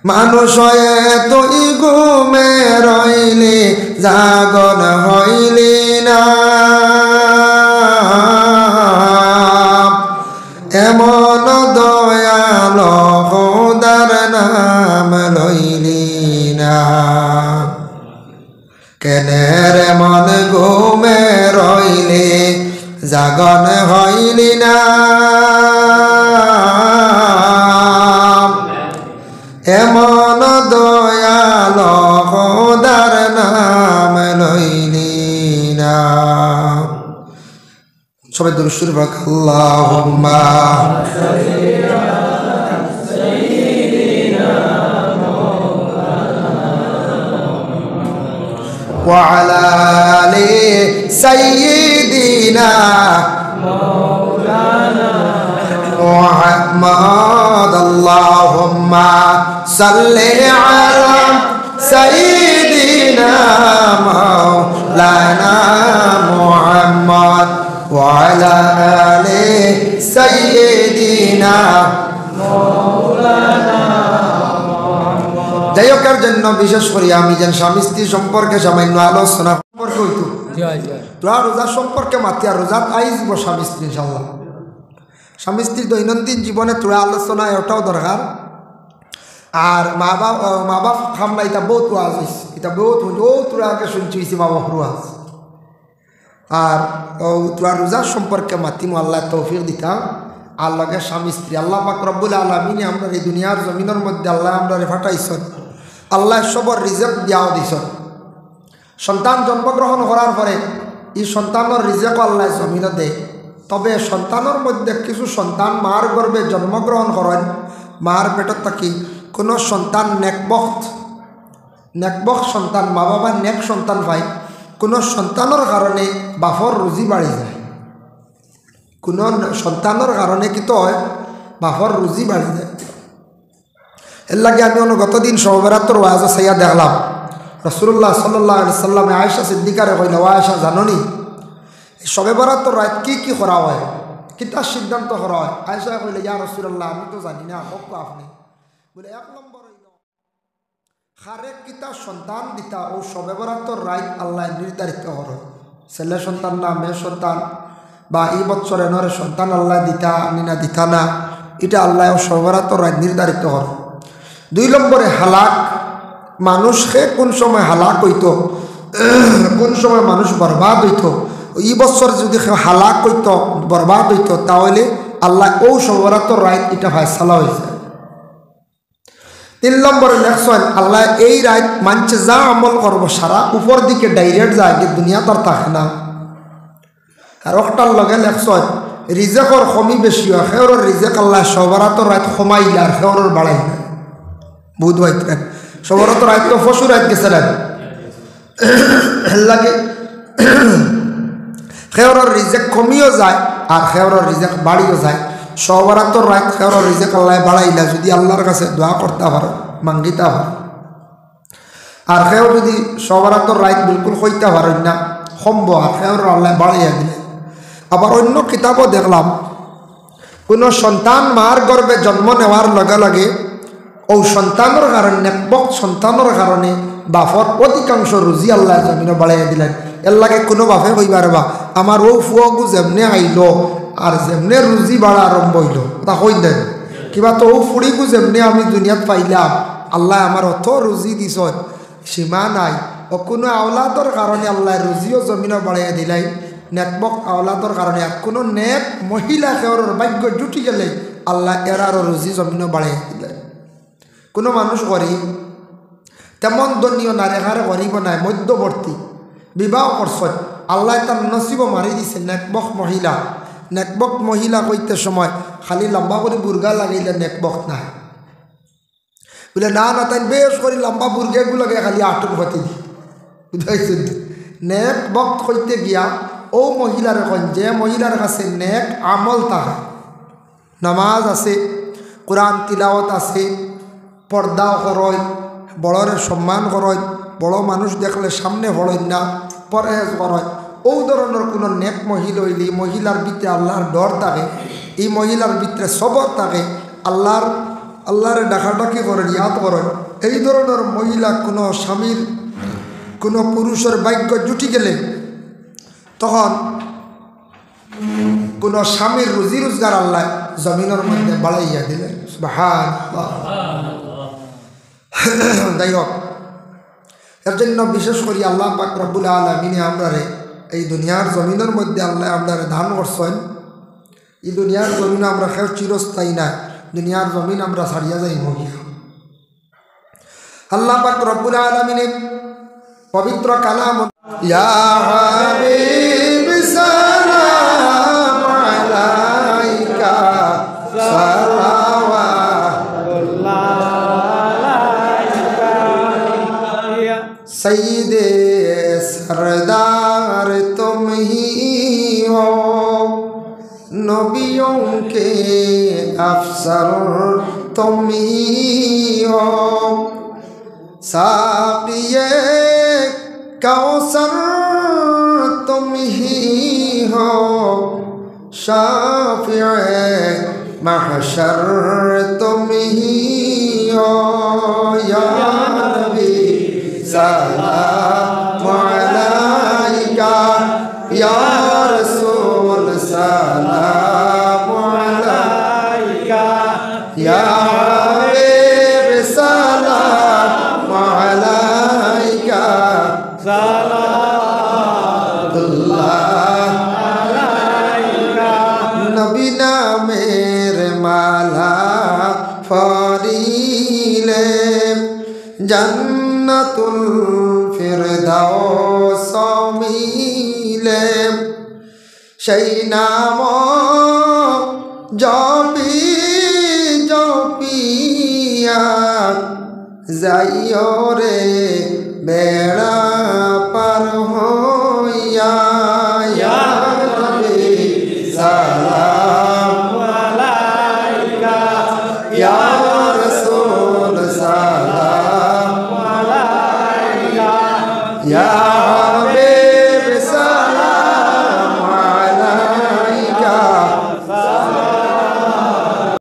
মানুষ তুই ঘুমে রইলি জাগন হইলি না। কেনের মন ঘুমে রইলে জাগন হইলি না, এমন দয়াল খোদার নাম লইলি না। সবাই দুরূদ শরীফ পড়ো। আল্লাহুম্মা ওয়া আলা আলি সাইয়্যিদিনা মুহাম্মদ। আল্লাহুম্মা সাল্লি আলা সাইয়্যিদিনা মাওলানা মুহাম্মদ ওয়া আলা আলি সাইয়্যিদিনা মাওলানা। যাই হোকের জন্য বিশেষ করে আমি যেন স্বামী স্ত্রী সম্পর্কে সামান্য আলোচনা সম্পর্কে হইতো, তোরা রোজার সম্পর্কে মাতি আর রোজার আইব স্বামী স্ত্রী ইনশাল্লাহ। স্বামী স্ত্রীর দৈনন্দিন জীবনে তোরা আলোচনা এটাও দরকার। আর মা বাপ খামলা এটা বহুত ওয়াজ হয়েছে, এটা বহুত ও তোরা আগে শুনছি হয়েছে মা বাপ ওয়াজ। আর তোরা রোজার সম্পর্কে মাতিম আল্লাহ তৌফিক দিতা। আল্লাহকে স্বামী স্ত্রী আল্লাহ পাক রব্বুল আলামিন আমরা এই দুনিয়ার জমিনের মধ্যে আল্লাহ আমরা ফাটাইছেন, আল্লাহ সবর রিজেক দিয়াও দিছেন। সন্তান জন্মগ্রহণ করার পরে এই সন্তানের রিজেকও আল্লাহ জমিনে দেয়। তবে সন্তানের মধ্যে কিছু সন্তান মার গর্ভে জন্মগ্রহণ করেন, মার পেটত থাকি কোনো সন্তান নেকবখ সন্তান, মা বাবা নেক সন্তান পায়। কোনো সন্তানের কারণে বাপর রুজি বাড়ি যায়, কোনো সন্তানের কারণে কি তো হয় বাপর রুজি বাড়ি যায়। এর লাগে আমি গতদিন শবে-বরাতের ওয়াজ সাইয়া দেখলাম রাসূলুল্লাহ সাল্লাল্লাহু আলাইহি সাল্লামে আয়েশা সিদ্দিকারে কইল, আয়েশা জাননি শবে-বরাতের রাত কি কি করা হয়, কিতা সিদ্ধান্ত করা হয়? আয়েশা কইল, ইয়া রাসূলুল্লাহ আমি তো জানি না, বকো আপনি। বলে এক নম্বর হইল খারেক কিতা সন্তান দিতা ও শবে-বরাতের রাত আল্লাহ নির্ধারিত করে, ছেলে সন্তান না মেয়ে সন্তান বা এই বছর এনরে সন্তান আল্লাহ দিতা নিনা দিতা না, এটা আল্লাহ শবে-বরাতের রাত নির্ধারিত করে। দুই নম্বরে হালাক, মানুষকে কোন সময় হালাক হইত, কোন সময় মানুষ বরবাদ হইত। এই বছর যদি হালাক হইত বরবাদ হইত তাহলে আল্লাহ ও শবে-বরাতের রাত এটা ফায়সালা হয়েছে। তিন নম্বরে লেখছেন আল্লাহ এই রাত মানছে যা আমল করবো সারা উপর দিকে ডাইরেক্ট যায়, দুনিয়া তার থাকে না। আর একটার লগে লেখছেন রিজেকর কমি বেশি হয়, সেওর রিজেক আল্লাহ শবে-বরাতের রাত কমাইলে আর সেওর বাড়াই না। বুধ হইতেন শবে-বরাতের রাত তো ফসু রাত গেছিলেন লাগে সেওর রিজেক কমিও যায় আর সেওর রিজেক বাড়িও যায়। শবে-বরাতের রাত সেওর রিজেক আল্লাহ বাড়াইলা যদি আল্লাহর কাছে দোয়া করতে পারো, মাঙ্গিতে পারো। আর সেও যদি শবে-বরাতের রাত বিলকুল হইতে পারেন না সম্ভ, আর সেওর আল্লাহ বাড়াইয়া দিলে। আবার অন্য কিতাবও দেখলাম কোনো সন্তান মার গর্ভে জন্ম নেওয়ার লগে লগে ও সন্তানের কারণে নেকবক সন্তানের কারণে বাপর অধিকাংশ রুজি আল্লাহ জমিনে বাড়াইয়া দিলেন। এর লাগে কোনো বাপে কইবার বা আমার ও ফুয়াগু যেমনে আইল আর যেমনে রুজি বাড়া আরম্ভ হইল তা কই দেন কিবা তো ও ফুড়িগু যেমনে আমি দুনিয়াত পাইলাম, আল্লাহ আমার অত রুজি দিছ সীমা নাই। ও কোনো আওলাদর কারণে আল্লাহ রুজিও জমিনে বাড়াইয়া দিলাই, নেকবক আওলাদর কারণে কোনো নেক মহিলা সেওর ভাগ্য জুটি গেলে আল্লাহ এরারও রুজি জমিনে বাড়াইয়া দিলেন। কোনো মানুষ গরিব তেমন দনীয় না, রেখারে গরিব নাই, মধ্যবর্তী বিবাহ করছেন, আল্লাহ তার নসিবও মারি দিছে নেকবক মহিলা কইতে সময় খালি লম্বা করে বুর্গা লাগাইলে নেকবক নাই বলে না তাই বেশ করে লম্বা বুর্গাগুলোকে খালি আটক হতে দি বুঝাইছেন। নেকবক কইতে গিয়া ও মহিলার এখন যে মহিলার কাছে নেক আমল তাহা, নামাজ আছে, কোরআন তিলাওয়াত আছে, পর্দাও করয়, বড়রে সম্মান করয়, বড় মানুষ দেখলে সামনে হড়ই না, পরহেজ করয়, ও ধরনের কোনো নেক মহিলা হইলে মহিলার ভিতরে আল্লাহর ডর থাকে, এই মহিলার ভিতরে সবর থাকে, আল্লাহরে ডাকাডাকি করে ইয়াদ করে। এই ধরনের মহিলা কোনো স্বামীর কোনো পুরুষের ভাগ্য জুটি গেলে তখন কোনো স্বামীর রুজি রোজগার আল্লাহ জমিনের মধ্যে বাড়াইয়া দিলেন। সুবহানাল্লাহ। যাই হোক, এর জন্য বিশেষ করে আল্লাহ পাক রব্বুল আলামিনে আমরারে এই দুনিয়ার জমিনের মধ্যে আল্লাহ আমরারে দান করছেন। এই দুনিয়ার জমিন আমরা কেউ চিরস্থায়ী না, দুনিয়ার জমিন আমরা ছাড়িয়া যাই মহিয়া। আল্লাহ পাক রব্বুল আলামিনে পবিত্র কালাম ইয়া হাবিব সালাম আলাইকা सईदे सरदार तुम ही हो, नबियों के अफसर तुम ही हो, साक़िए कौसर तुम ही हो, शाफ़िए महशर तुम ही हो। या नबी सलाम अलैका, या रसूल सलाम अलैका, या हबीब सलाम अलैका, सलामुल्लाह अलैका। नबी नामेर माला फरीले जन्नतुल फिरदाउस मिले, সেই নাম জপি জপিয়া যাইও রে বেড়া